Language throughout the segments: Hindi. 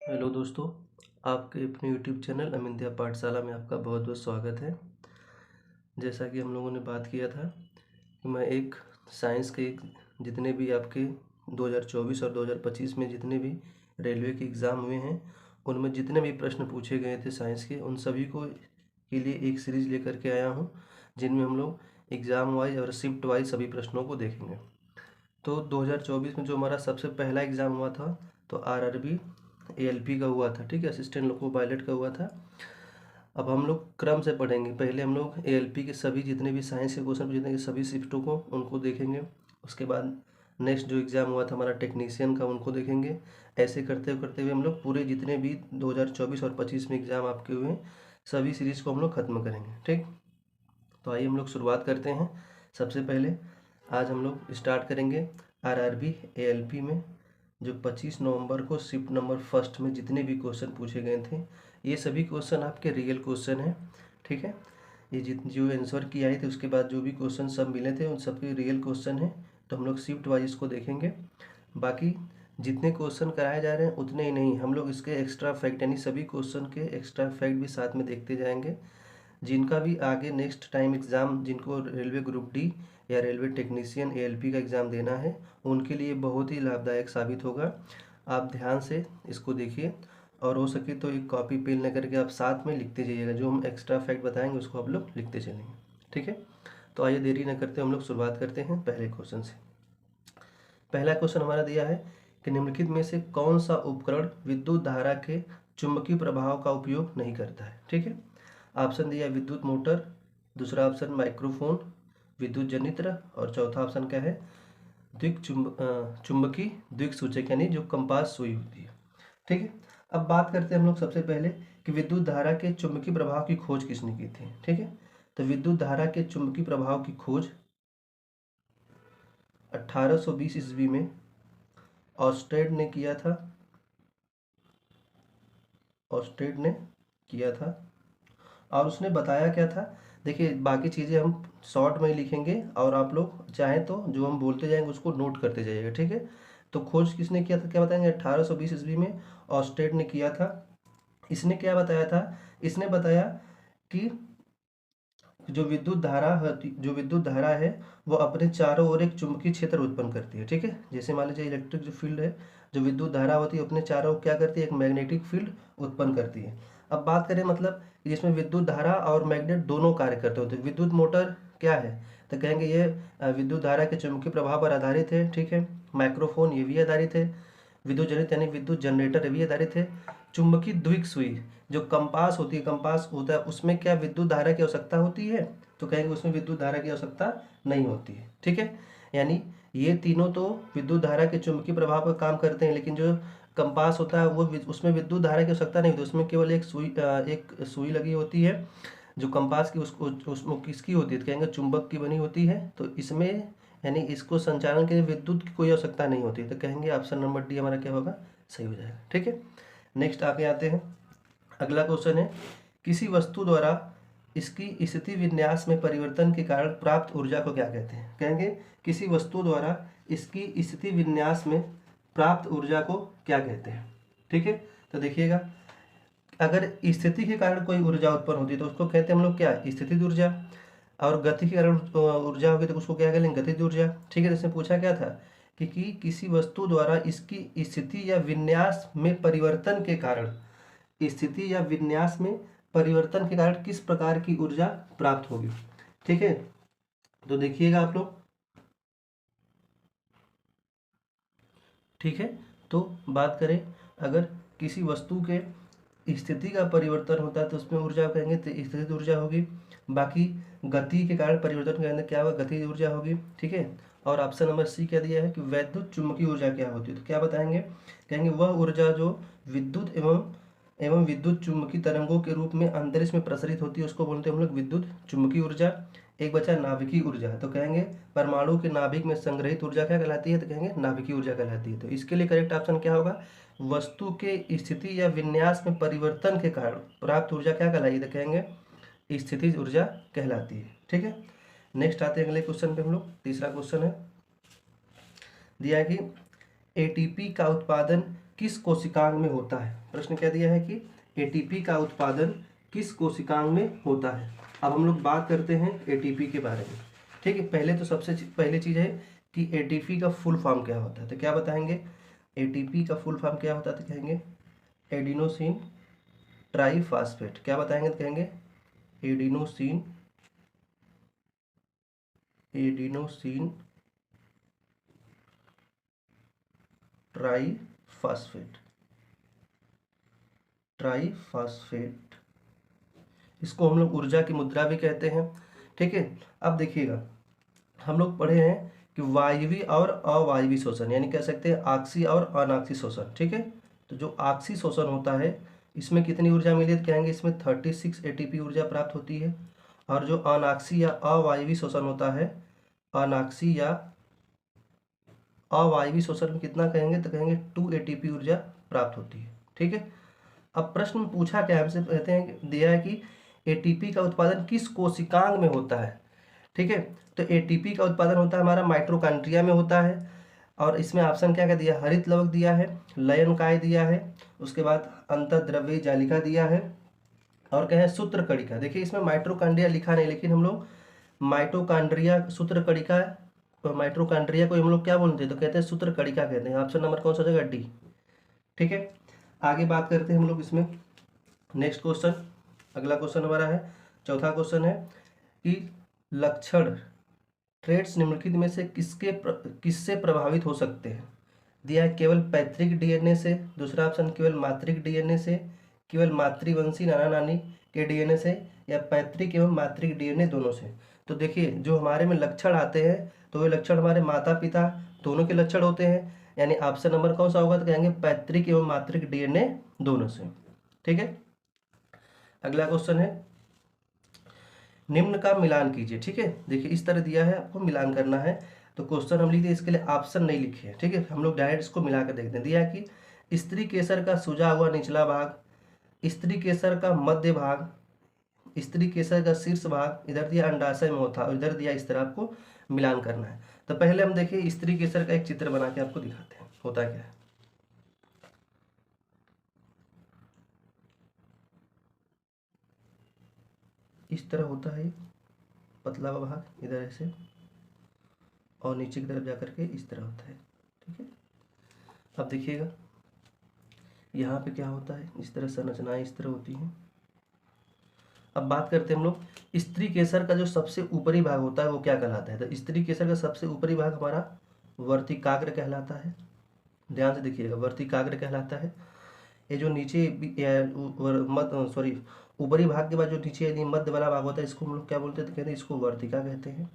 हेलो दोस्तों, आपके अपने यूट्यूब चैनल अमिंत्या पाठशाला में आपका बहुत बहुत स्वागत है। जैसा कि हम लोगों ने बात किया था कि मैं एक साइंस के जितने भी आपके 2024 और 2025 में जितने भी रेलवे के एग्ज़ाम हुए हैं, उनमें जितने भी प्रश्न पूछे गए थे साइंस के, उन सभी को के लिए एक सीरीज़ लेकर के आया हूँ, जिनमें हम लोग एग्ज़ाम वाइज और शिफ्ट वाइज सभी प्रश्नों को देखेंगे। तो 2024 में जो हमारा सबसे पहला एग्ज़ाम हुआ था, तो आरआरबी एएलपी का हुआ था, ठीक है, असिस्टेंट लोको पायलट का हुआ था। अब हम लोग क्रम से पढ़ेंगे। पहले हम लोग एएलपी के सभी जितने भी साइंस के क्वेश्चन पूछे थे सभी शिफ्टों को उनको देखेंगे। उसके बाद नेक्स्ट जो एग्ज़ाम हुआ था हमारा टेक्नीशियन का, उनको देखेंगे। ऐसे करते करते हुए हम लोग पूरे जितने भी 2024 और 25 में एग्ज़ाम आपके हुए हैं सभी सीरीज़ को हम लोग ख़त्म करेंगे, ठीक। तो आइए हम लोग शुरुआत करते हैं। सबसे पहले आज हम लोग स्टार्ट करेंगे आरआरबी एएलपी में जो 25 नवंबर को शिफ्ट नंबर फर्स्ट में जितने भी क्वेश्चन पूछे गए थे, ये सभी क्वेश्चन आपके रियल क्वेश्चन हैं, ठीक है। ये जो आंसर की आई थी उसके बाद जो भी क्वेश्चन सब मिले थे उन सबके रियल क्वेश्चन हैं। तो हम लोग शिफ्ट वाइज इसको देखेंगे। बाकी जितने क्वेश्चन कराए जा रहे हैं उतने ही नहीं, हम लोग इसके एक्स्ट्रा फैक्ट यानी सभी क्वेश्चन के एक्स्ट्रा फैक्ट भी साथ में देखते जाएंगे। जिनका भी आगे नेक्स्ट टाइम एग्ज़ाम, जिनको रेलवे ग्रुप डी या रेलवे टेक्नीशियन एएलपी का एग्ज़ाम देना है, उनके लिए बहुत ही लाभदायक साबित होगा। आप ध्यान से इसको देखिए और हो सके तो एक कॉपी पेन लेकर के आप साथ में लिखते जाइएगा। जो हम एक्स्ट्रा फैक्ट बताएंगे उसको आप लोग लिखते चलेंगे, ठीक है। तो आइए देरी न करते हम लोग शुरुआत करते हैं पहले क्वेश्चन से। पहला क्वेश्चन हमारा दिया है कि निम्नलिखित में से कौन सा उपकरण विद्युत धारा के चुंबकीय प्रभाव का उपयोग नहीं करता है, ठीक है। ऑप्शन दिया विद्युत मोटर, दूसरा ऑप्शन माइक्रोफोन, विद्युत जनित्र, और चौथा ऑप्शन क्या है चुंबकीय द्विक सूचक यानी जो कंपास सुई होती है, ठीक है। अब बात करते हैं हम लोग सबसे पहले कि विद्युत धारा के चुंबकीय प्रभाव की खोज किसने की थी, ठीक है। तो विद्युत धारा के चुंबकीय प्रभाव की खोज 1820 ईस्वी में ऑस्टेड ने किया था। ऑस्टेड ने किया था और उसने बताया क्या था। देखिए बाकी चीज़ें हम शॉर्ट में ही लिखेंगे और आप लोग चाहें तो जो हम बोलते जाएंगे उसको नोट करते जाइएगा, ठीक है। तो खोज किसने किया था क्या बताएंगे, 1820 ईस्वी में ऑस्टेड ने किया था। इसने क्या बताया था, इसने बताया कि जो विद्युत धारा है वो अपने चारों ओर एक चुंबकीय क्षेत्र उत्पन्न करती है, ठीक है। जैसे मान लीजिए इलेक्ट्रिक जो फील्ड है, जो विद्युत धारा होती है अपने चारों ओर क्या करती है, एक मैग्नेटिक फील्ड उत्पन्न करती है। अब बात करें मतलब जिसमें विद्युत धारा और मैग्नेट दोनों कार्य करते होते हैं। विद्युत मोटर क्या है, तो कहेंगे ये विद्युत धारा के चुंबकीय प्रभाव पर आधारित है, ठीक है। माइक्रोफोन ये भी आधारित है। विद्युत जनित यानी विद्युत जनरेटर ये भी आधारित है। चुंबकीय द्विक सुई जो कंपास होती है, कंपास होता है उसमें क्या विद्युत धारा की आवश्यकता होती है, तो कहेंगे उसमें विद्युत धारा की आवश्यकता नहीं होती है, ठीक है। यानी ये तीनों तो विद्युत धारा के चुंबकीय प्रभाव पर काम करते हैं, लेकिन जो कंपास होता है वो उसमें विद्युत धारा की आवश्यकता नहीं होती, उसमें केवल एक सुई लगी होती है जो कंपास की उसको उसमें किसकी होती है, तो कहेंगे चुंबक की बनी होती है। तो इसमें यानी इसको संचालन के लिए विद्युत की कोई आवश्यकता नहीं होती है। तो कहेंगे ऑप्शन नंबर डी हमारा क्या होगा, सही हो जाएगा, ठीक है। नेक्स्ट आगे आते हैं। अगला क्वेश्चन है किसी वस्तु द्वारा इसकी स्थिति विन्यास में परिवर्तन के कारण प्राप्त ऊर्जा को क्या कहते हैं। कहेंगे किसी वस्तु द्वारा इसकी स्थिति विन्यास में प्राप्त ऊर्जा को क्या कहते हैं, ठीक है। तो देखिएगा अगर स्थिति के कारण कोई ऊर्जा उत्पन्न होती है तो उसको कहते हैं हम लोग क्या, स्थितिज ऊर्जा। और गति के कारण ऊर्जा होगी तो उसको क्या कहेंगे, गतिज ऊर्जा, ठीक है। जैसे पूछा क्या था कि किसी वस्तु द्वारा इसकी स्थिति या विन्यास में परिवर्तन के कारण, स्थिति या विन्यास में परिवर्तन के कारण किस प्रकार की ऊर्जा प्राप्त होगी, ठीक है। तो देखिएगा आप लोग, ठीक है। तो बात करें अगर किसी वस्तु के स्थिति का परिवर्तन होता है तो उसमें ऊर्जा कहेंगे तो स्थितिज ऊर्जा होगी। बाकी गति के कारण परिवर्तन के अंदर क्या होगा, गतिज ऊर्जा होगी, ठीक है। और ऑप्शन नंबर सी क्या दिया है कि वैद्युत चुम्बकीय ऊर्जा क्या होती है, तो क्या बताएंगे, कहेंगे वह ऊर्जा जो विद्युत एवं विद्युत चुम्बकीय तरंगों के रूप में अंतरिक्ष में प्रसारित होती है उसको बोलते हैं हम लोग विद्युत चुम्बकीय ऊर्जा। एक बचा नाभिकीय ऊर्जा, तो कहेंगे परमाणु के नाभिक में संग्रहित ऊर्जा क्या कहलाती है, तो कहेंगे नाभिकीय ऊर्जा कहलाती है। तो इसके लिए करेक्ट ऑप्शन क्या होगा, वस्तु के स्थिति या विन्यास में परिवर्तन के कारण प्राप्त ऊर्जा क्या कहलाएगी, तो कहेंगे स्थितिज ऊर्जा कहलाती है, ठीक है। नेक्स्ट आते हैं अगले क्वेश्चन पे हम लोग। तीसरा क्वेश्चन है दिया है कि एटीपी का उत्पादन किस कोशिकांग में होता है। प्रश्न क्या दिया है कि एटीपी का उत्पादन किस कोशिकांग में होता है। अब हम लोग बात करते हैं एटीपी के बारे में। ठीक है, पहले तो सबसे पहले चीज़ है कि एटीपी का फुल फॉर्म क्या होता है। तो क्या बताएंगे, एटीपी का फुल फॉर्म क्या होता है। तो कहेंगे एडिनोसिन ट्राईफॉस्फेट। क्या बताएंगे, तो कहेंगे एडिनोसिन ट्राईफॉस्फेट। इसको हम लोग ऊर्जा की मुद्रा भी कहते हैं। ठीक है, अब देखिएगा, हम लोग पढ़े हैं कि वायवीय और अवायवीय शोषण, यानी कह सकते हैं आक्सीय और अनाक्सीय शोषण। ठीक है, तो जो आक्सीय शोषण होता है इसमें कितनी ऊर्जा मिली है, तो कहेंगे इसमें 36 एटीपी ऊर्जा प्राप्त होती है। और जो अनाक्सीय या अवायवीय शोषण होता है, अनाक्सीय या अवायवीय शोषण में कितना कहेंगे, तो कहेंगे 2 एटीपी ऊर्जा प्राप्त होती है। ठीक है, अब प्रश्न में पूछा क्या हमसे, कहते हैं दिया है कि एटीपी का उत्पादन किस कोशिकांग में होता है। ठीक है, तो एटीपी का उत्पादन होता है हमारा माइटोकॉन्ड्रिया में होता है। और इसमें ऑप्शन क्या क्या दिया, हरित लवक दिया है, लयनकाय दिया है, उसके बाद अंतःद्रव्यी जालिका दिया है, और क्या है सूत्रकणिका। देखिए इसमें माइटोकॉन्ड्रिया लिखा नहीं, लेकिन हम लोग माइटोकॉन्ड्रिया सूत्रकणिका, माइटोकॉन्ड्रिया को हम लोग क्या बोलते हैं, तो कहते हैं सूत्रकणिका कहते हैं। ऑप्शन नंबर कौन सा जगह, डी। ठीक है, आगे बात करते हैं हम लोग इसमें। नेक्स्ट क्वेश्चन, अगला क्वेश्चन हमारा है, चौथा क्वेश्चन है कि लक्षण ट्रेड्स निम्नलिखित में से किससे प्रभावित हो सकते हैं। दिया है केवल पैतृक डीएनए से, दूसरा ऑप्शन केवल मातृक डीएनए से, केवल मातृवंशी नाना नानी के डीएनए से, या पैतृक एवं मातृक डीएनए दोनों से। तो देखिए जो हमारे में लक्षण आते हैं तो वे लक्षण हमारे माता पिता दोनों के लक्षण होते हैं, यानी ऑप्शन नंबर कौन सा होगा, तो कहेंगे पैतृक एवं मातृक डीएनए दोनों से। ठीक है, अगला क्वेश्चन है निम्न का मिलान कीजिए। ठीक है, देखिए इस तरह दिया है, आपको मिलान करना है। तो क्वेश्चन हम लिख दिए, इसके लिए ऑप्शन नहीं लिखे हैं। ठीक है, हम लोग डायरेक्ट इसको मिला कर देखते हैं। दिया है कि स्त्री केसर का सूजा हुआ निचला भाग, स्त्री केसर का मध्य भाग, स्त्री केसर का शीर्ष भाग, इधर दिया अंडाशय में होता है और इधर दिया इस तरह आपको मिलान करना है। तो पहले हम देखिए स्त्री केसर का एक चित्र बना के आपको दिखाते हैं होता क्या है। इस तरह होता है पतला हुआ भाग इधर ऐसे, और नीचे की तरफ जाकर के इस तरह होता है। ठीक है, अब देखिएगा यहाँ पे क्या होता है, इस तरह संरचनाएं इस तरह होती हैं। अब बात करते हैं हम लोग स्त्री केसर का जो सबसे ऊपरी भाग होता है वो क्या कहलाता है। तो स्त्री केसर का सबसे ऊपरी भाग हमारा वर्तिकाग्र कहलाता है। ध्यान से देखिएगा, वर्तिकाग्र कहलाता है। ये जो नीचे ऊपरी भाग के बाद जो नीचे यदि मध्य वाला भाग होता है इसको हम लोग क्या बोलते हैं, तो कहते हैं इसको वर्तिका कहते हैं।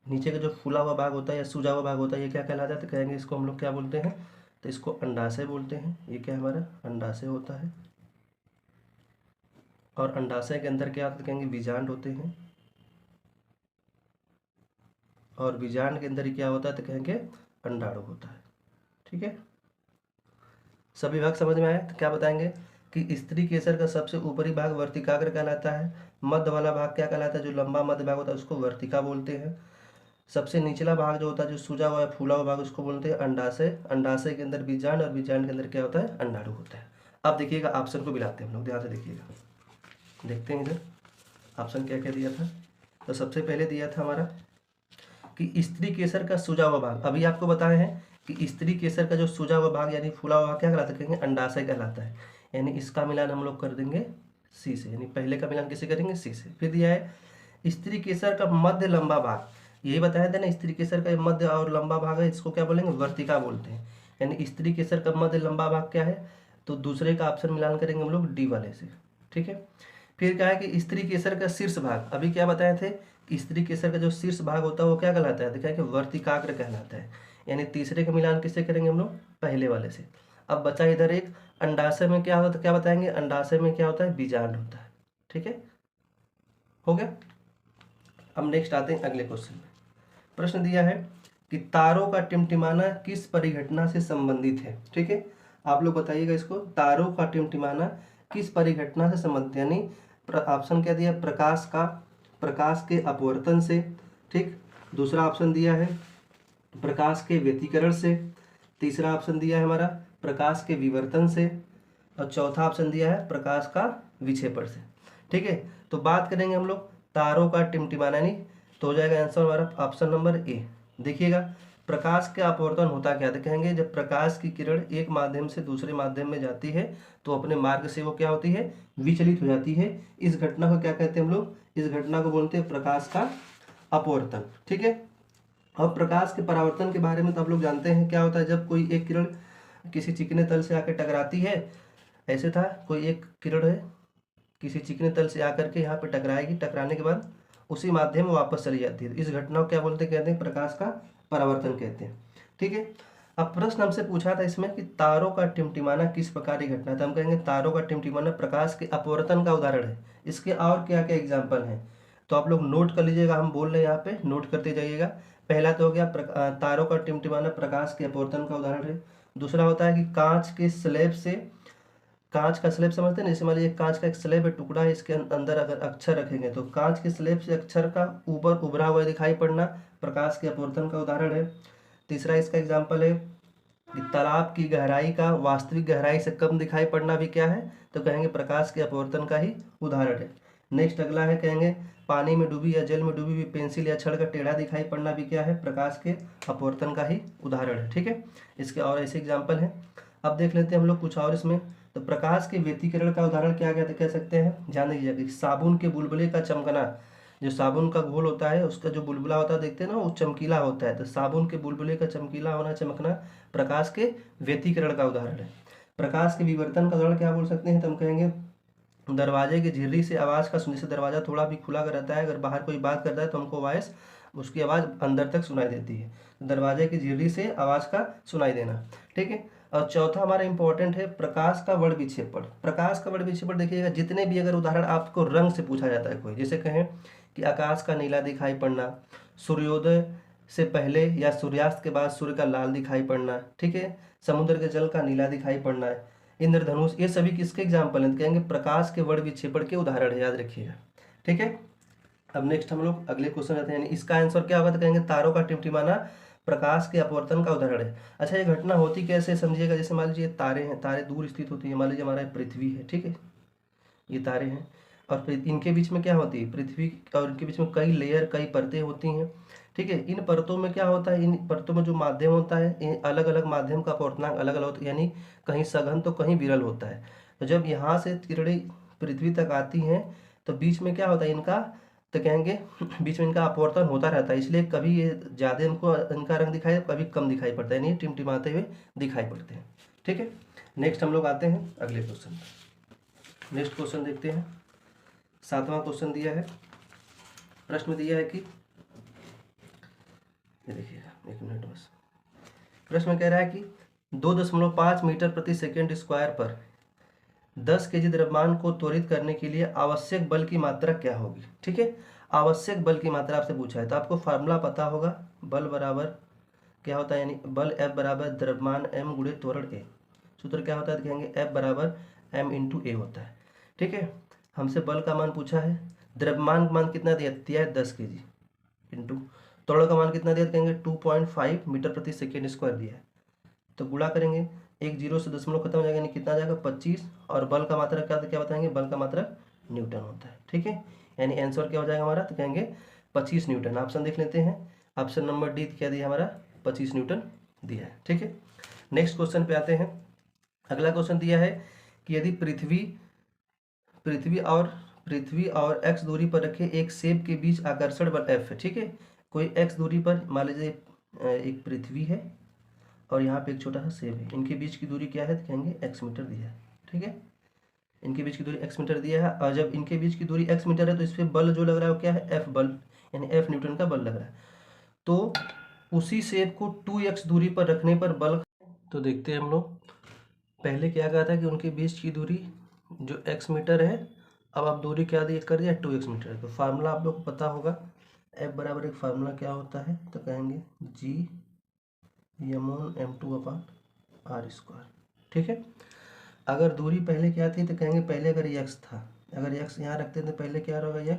नीचे का जो फूला हुआ भाग होता है या सूजा हुआ भाग होता है ये क्या कहलाता है, तो कहेंगे इसको हम लोग क्या बोलते हैं, तो इसको अंडाशय बोलते हैं। ये क्या हमारा अंडाशय होता है। और अंडाशय के अंदर क्या होता है, कहेंगे बीजांड होते हैं। और बीजांड के अंदर ही क्या होता है, तो कहेंगे अंडाणु होता है। ठीक है, सभी भाग समझ में आए। तो क्या बताएंगे कि स्त्री केसर का सबसे ऊपरी भाग वर्तिकाग्र कहलाता है। मध्य वाला भाग क्या कहलाता है, जो लंबा मध्य भाग होता है उसको वर्तिका बोलते हैं। सबसे निचला भाग जो होता है जो सूजा हुआ है फूला हुआ भाग उसको बोलते हैं अंडाशय। अंडाशय के अंदर बीजांड और बीजांड के अंदर क्या होता है, अंडाणु होता है। अब देखिएगा ऑप्शन को मिलाते हैं हम लोग, ध्यान से देखिएगा, देखते हैं इधर ऑप्शन क्या क्या दिया था। तो सबसे पहले दिया था हमारा कि स्त्री केसर का सूजा हुआ भाग, अभी आपको बताए हैं कि स्त्री केसर का जो सूजा हुआ भाग यानी फूला हुआ भाग क्या कहलाता है, कहेंगे अंडाशय कहलाता है। यानी इसका मिलान हम लोग कर देंगे सी से, यानी पहले का मिलान किसे करेंगे, सी से। फिर दिया है स्त्री केसर का मध्य लंबा भाग, यही बताया था ना, स्त्री केसर का मध्य और लंबा भाग है, इसको क्या बोलेंगे, वर्तिका बोलते हैं। यानी स्त्री केसर का मध्य लंबा भाग क्या है, तो दूसरे का ऑप्शन मिलान करेंगे हम लोग डी वाले से। ठीक है, फिर क्या है कि स्त्री केसर का शीर्ष भाग, अभी क्या बताए थे कि स्त्री केसर का जो शीर्ष भाग होता है वो क्या कहलाता है, देखा है कि वर्तिकाग्र कहलाता है। यानी तीसरे का मिलान किससे करेंगे हम लोग, पहले वाले से। अब बचा इधर एक अंडाशय में क्या होता है, क्या बताएंगे, अंडाशय में क्या होता है, बीजांड होता है। ठीक है, हो गया। अब नेक्स्ट आते हैं अगले क्वेश्चन में। प्रश्न दिया है कि तारों का टिमटिमाना किस परिघटना से संबंधित है। ठीक है, आप लोग बताइएगा इसको, तारों का टिमटिमाना किस परिघटना से संबंधित, यानी ऑप्शन क्या दिया, प्रकाश के अपवर्तन से। ठीक, दूसरा ऑप्शन दिया है प्रकाश के व्यतिकरण से, तीसरा ऑप्शन दिया है हमारा प्रकाश के विवर्तन से, और चौथा ऑप्शन दिया है प्रकाश का विक्षेपण से। ठीक है, तो बात करेंगे हम लोग तारों का टिमटिमाना, यानी तो हो जाएगा आंसर हमारा ऑप्शन नंबर ए। देखिएगा, प्रकाश का अपवर्तन होता क्या था, कहेंगे जब प्रकाश की किरण एक माध्यम से दूसरे माध्यम में जाती है तो अपने मार्ग से वो क्या होती है, विचलित हो जाती है। इस घटना को क्या कहते हैं हम लोग, इस घटना को बोलते हैं प्रकाश का अपवर्तन। ठीक है, अब प्रकाश के परावर्तन के बारे में तो आप लोग जानते हैं क्या होता है, जब कोई एक किरण किसी चिकने तल से आकर टकराती है, ऐसे था कोई एक किरण है किसी चिकने तल से आकर के यहाँ पे टकराएगी, टकराने के बाद उसी माध्यम में वापस चली जाती है। इस घटना को क्या बोलते हैं, कहते हैं प्रकाश का परावर्तन कहते हैं। ठीक है, अब प्रश्न हमसे पूछा था इसमें कि तारों का टिमटिमाना किस प्रकार की घटना है, तो हम कहेंगे तारों का टिमटिमाना प्रकाश के अपवर्तन का उदाहरण है। इसके और क्या क्या एग्जाम्पल हैं, तो आप लोग नोट कर लीजिएगा, हम बोल रहे हैं यहाँ पे नोट करते जाइएगा। पहला तो हो गया तारों का टिमटिमाना प्रकाश के अपवर्तन का उदाहरण है। दूसरा होता है कि कांच के स्लैब से, कांच का स्लैब समझते हैं, जैसे मान लीजिए कांच का एक स्लैब है, टुकड़ा है, इसके अंदर अगर अक्षर रखेंगे तो कांच के स्लैब से अक्षर का ऊपर उभरा हुआ दिखाई पड़ना प्रकाश के अपवर्तन का उदाहरण है। तीसरा इसका एग्जाम्पल है कि तालाब की गहराई का वास्तविक गहराई से कम दिखाई पड़ना भी क्या है, तो कहेंगे प्रकाश के अपवर्तन का ही उदाहरण है। नेक्स्ट अगला है, कहेंगे पानी में डूबी या जल में डूबी हुई पेंसिल या छड़ का टेढ़ा दिखाई पड़ना भी क्या है, प्रकाश के अपवर्तन का ही उदाहरण है। ठीक है, इसके और ऐसे एग्जाम्पल हैं। अब देख लेते हैं हम लोग कुछ और इसमें, तो प्रकाश के व्यतिकरण का उदाहरण क्या कह सकते हैं, जान लीजिएगा कि साबुन के बुलबुले का चमकना, जो साबुन का घोल होता है उसका जो बुलबुला होता है देखते हैं ना, वो चमकीला होता है, तो साबुन के बुलबुले का चमकीला होना, चमकना प्रकाश के व्यतिकरण का उदाहरण है। प्रकाश के विवर्तन का उदाहरण क्या बोल सकते हैं, तो हम कहेंगे दरवाजे की झिर्री से आवाज़ का, जैसे दरवाजा थोड़ा भी खुला कर रहता है, अगर बाहर कोई बात करता है तो हमको वॉइस उसकी आवाज़ अंदर तक सुनाई देती है, दरवाजे की झिर्री से आवाज़ का सुनाई देना। ठीक है, और चौथा हमारा इंपॉर्टेंट है प्रकाश का वर्ण विक्षेपण। प्रकाश का वर्ण विक्षेपण देखिएगा, जितने भी अगर उदाहरण आपको रंग से पूछा जाता है कोई, जैसे कहें कि आकाश का नीला दिखाई पड़ना, सूर्योदय से पहले या सूर्यास्त के बाद सूर्य का लाल दिखाई पड़ना, ठीक है, समुद्र के जल का नीला दिखाई पड़ना है, इंद्रधनुष, ये सभी किसके एग्जाम्पल हैं, कहेंगे प्रकाश के वर्ण विक्षेपण के उदाहरण है, याद रखिएगा। ठीक है, अब नेक्स्ट हम लोग अगले क्वेश्चन आते हैं, यानी इसका आंसर क्या होगा, तो कहेंगे तारों का टिमटिमाना प्रकाश के अपवर्तन का उदाहरण है। अच्छा, ये घटना होती कैसे समझिएगा, जैसे मान लीजिए तारे हैं, तारे दूर स्थित होती है, मान लीजिए हमारा पृथ्वी है, ठीक है, ये तारे हैं, और फिर इनके बीच में क्या होती है, पृथ्वी और इनके बीच में कई लेयर, कई परतें होती हैं। ठीक है, इन परतों में क्या होता है, इन परतों में जो माध्यम होता है, अलग अलग माध्यम का अपवर्तनांक अलग अलग होता है, यानी कहीं सघन तो कहीं विरल होता है। तो जब यहाँ से किरणें पृथ्वी तक आती हैं तो बीच में क्या होता है इनका, तो कहेंगे बीच में इनका अपवर्तन होता रहता है, इसलिए कभी ये ज़्यादा इनको इनका रंग दिखाई, कभी कम दिखाई पड़ता है, यानी टिमटिमाते हुए दिखाई पड़ते हैं। ठीक है, नेक्स्ट हम लोग आते हैं अगले क्वेश्चन पर। नेक्स्ट क्वेश्चन देखते हैं, 7वां क्वेश्चन दिया है, प्रश्न दिया है कि, ये देखिएगा एक मिनट बस, प्रश्न में कह रहा है कि 2.5 मीटर प्रति सेकेंड स्क्वायर पर 10 केजी द्रव्यमान को त्वरित करने के लिए आवश्यक बल की मात्रा क्या होगी। ठीक है, आवश्यक बल की मात्रा आपसे पूछा है, तो आपको फार्मूला पता होगा, बल बराबर क्या होता है, यानी बल F बराबर द्रव्यमान m गुणे त्वरण a। सूत्र क्या होता है, कहेंगे F बराबर m इंटू ए होता है। ठीक है, हमसे बल का मान पूछा है, द्रव्यमान का मान कितना दिया है 10 केजी, इंटू त्वरण का मान कितना दिया, कहेंगे 2.5 मीटर प्रति सेकेंड स्क्वायर दिया है, तो गुणा करेंगे, एक जीरो से दशमलव खत्म हो जाएगा, यानी कितना आ जाएगा 25, और बल का मात्रा क्या बताएंगे, बल का मात्रा न्यूटन होता है। ठीक है, यानी आंसर क्या हो जाएगा हमारा, तो कहेंगे 25 न्यूटन। ऑप्शन देख लेते हैं, ऑप्शन नंबर डी क्या दिया हमारा, 25 न्यूटन दिया है। ठीक है, नेक्स्ट क्वेश्चन पे आते हैं। अगला क्वेश्चन दिया है कि यदि पृथ्वी और x दूरी पर रखे एक सेब के बीच आकर्षण बल F है। ठीक है, कोई x दूरी पर मान लीजिए एक पृथ्वी है और यहाँ पे एक छोटा सा सेब है, इनके बीच की दूरी क्या है, तो कहेंगे x मीटर दिया है। ठीक है, इनके बीच की दूरी x मीटर दिया है, और जब इनके बीच की दूरी x मीटर है तो इस पर बल जो लग रहा है वो क्या है, F बल, यानी F न्यूटन का बल लग रहा है। तो उसी सेब को 2x दूरी पर रखने पर बल, तो देखते हैं हम लोग, पहले क्या कहा था कि उनके बीच की दूरी जो x मीटर है, अब आप दूरी क्या दिया कर दिया 2x मीटर है, तो फार्मूला आप लोग को पता होगा, F बराबर एक फार्मूला क्या होता है, तो कहेंगे G m/m2/r²। ठीक है, अगर दूरी पहले क्या थी, तो कहेंगे पहले अगर x था, अगर x यहाँ रखते हैं तो पहले क्या होगा x,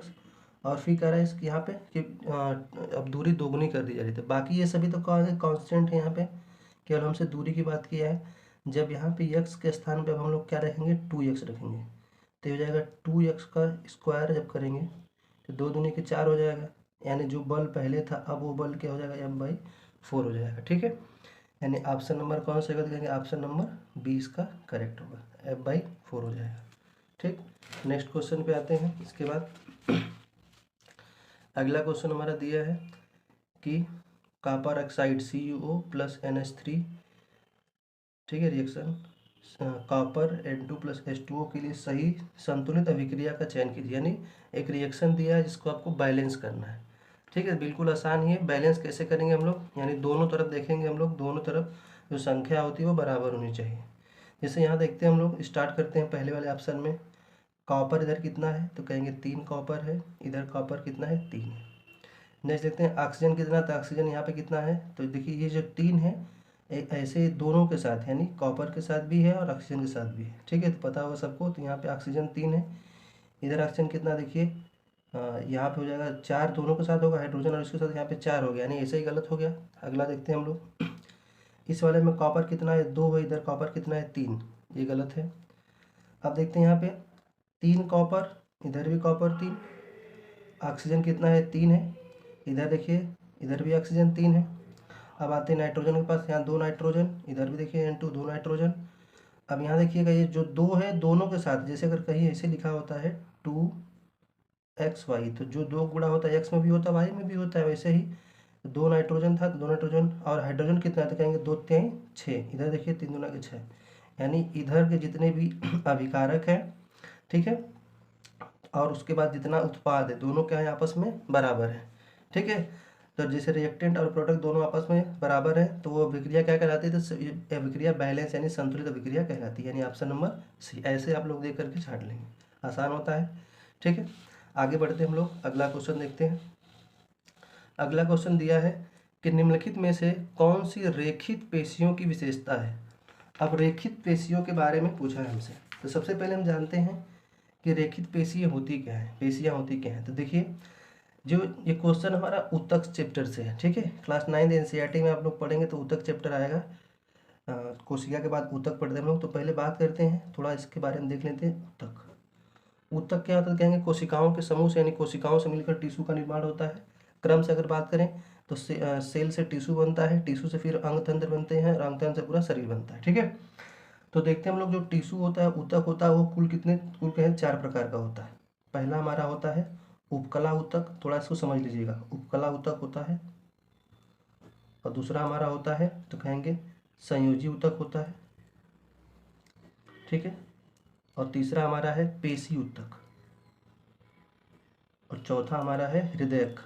और फिर कह रहा है इसकी यहाँ पे कि अब दूरी दोगुनी कर दी जा रही थी, बाकी ये सभी तो कांस्टेंट है यहाँ पे, केवल हमसे दूरी की बात किया है। जब यहाँ पे x के स्थान पे अब हम लोग क्या रखेंगे, 2x रखेंगे, तो हो जाएगा 2x का स्क्वायर जब करेंगे तो 2 दूनी के 4 हो जाएगा, यानी जो बल पहले था अब वो बल क्या हो जाएगा, m/4 हो जाएगा। ठीक है, यानी ऑप्शन नंबर कौन सा कहेंगे, ऑप्शन नंबर 20 का करेक्ट होगा, f/4 हो जाएगा। ठीक, नेक्स्ट क्वेश्चन पे आते हैं। इसके बाद अगला क्वेश्चन हमारा दिया है कि copper oxide CuO plus NH3, ठीक है, reaction copper N2 plus H2O के लिए सही संतुलित अभिक्रिया का चयन कीजिए। यानी एक रिएक्शन दिया है जिसको आपको बैलेंस करना है। ठीक है, बिल्कुल आसान ही है। बैलेंस कैसे करेंगे हम लोग, यानी दोनों तरफ देखेंगे हम लोग, दोनों तरफ जो संख्या होती है वो बराबर होनी चाहिए। जैसे यहाँ देखते हैं हम लोग, स्टार्ट करते हैं पहले वाले ऑप्शन में। कॉपर इधर कितना है, तो कहेंगे 3 कॉपर है, इधर कॉपर कितना है, 3 है। नेक्स्ट देखते हैं ऑक्सीजन कितना, तो ऑक्सीजन यहाँ पे कितना है, तो देखिए ये जो 3 है ऐसे दोनों के साथ, यानी कॉपर के साथ भी है और ऑक्सीजन के साथ भी है। ठीक है, तो पता होगा सबको, तो यहाँ पे ऑक्सीजन 3 है, इधर ऑक्सीजन कितना देखिए, यहाँ पे हो जाएगा 4, दोनों के साथ होगा, हाइड्रोजन और इसके साथ यहाँ पे 4 हो गया, यानी ऐसे ही गलत हो गया। अगला देखते हैं हम लोग, इस वाले में कॉपर कितना है, 2 है, इधर कॉपर कितना है, 3, ये गलत है। अब देखते हैं यहाँ पे 3 कॉपर, इधर भी कॉपर 3, ऑक्सीजन कितना है, 3 है, इधर देखिए इधर भी ऑक्सीजन 3 है। अब आते हैं नाइट्रोजन के पास, यहाँ 2 नाइट्रोजन, इधर भी देखिए N2 2 नाइट्रोजन। अब यहाँ देखिएगा ये जो 2 है दोनों के साथ, जैसे अगर कहीं ऐसे लिखा होता है 2xy, तो जो 2 गुणा होता है x में भी होता है y में भी होता है, वैसे ही 2 नाइट्रोजन था तो 2 नाइट्रोजन, और हाइड्रोजन कितना है, तो कहेंगे 2 3 6, इधर देखिए 3 दूना के 6, यानी इधर के जितने भी अभिकारक हैं, ठीक है, और उसके बाद जितना उत्पाद है, दोनों क्या है, आपस में बराबर है। ठीक है, तो जैसे रिएक्टेंट और प्रोडक्ट दोनों आपस में बराबर है, तो वो अभिक्रिया क्या कहलाती है, तो ये अभिक्रिया बैलेंस यानी संतुलित अभिक्रिया कहलाती है, यानी ऑप्शन नंबर सी। ऐसे आप लोग देख करके छाट लेंगे, आसान होता है। ठीक है, आगे बढ़ते हम लोग, अगला क्वेश्चन देखते हैं। अगला क्वेश्चन दिया है कि निम्नलिखित में से कौन सी रेखित पेशियों की विशेषता है। अब रेखित पेशियों के बारे में पूछा है हमसे, तो सबसे पहले हम जानते हैं कि रेखित पेशियाँ होती क्या है, पेशियाँ होती क्या है। तो देखिए, जो ये क्वेश्चन हमारा ऊतक चैप्टर से है। ठीक है, क्लास 9 NCERT में आप लोग पढ़ेंगे तो ऊतक चैप्टर आएगा, कोशिका के बाद ऊतक पढ़ते हैं हम लोग। तो पहले बात करते हैं, थोड़ा इसके बारे में देख लेते हैं। ऊतक, ऊतक क्या होता है, कहेंगे कोशिकाओं के समूह से, यानी कोशिकाओं से मिलकर टिश्यू का निर्माण होता है। क्रम से अगर बात करें तो सेल से टिश्यू बनता है, टिश्यू से फिर अंगतंत्र बनते हैं, और अंगतंत्र से पूरा शरीर बनता है। ठीक है, तो देखते हैं हम लोग, जो टिश्यू होता है, ऊतक होता है, वो कुल कितने, कुल कहें 4 प्रकार का होता है। पहला हमारा होता है उपकला ऊतक, थोड़ा इसको समझ लीजिएगा, उपकला ऊतक होता है। और दूसरा हमारा होता है तो कहेंगे संयोजी ऊतक होता है। ठीक है, और तीसरा हमारा है पेशी ऊतक, और चौथा हमारा है हृदयक।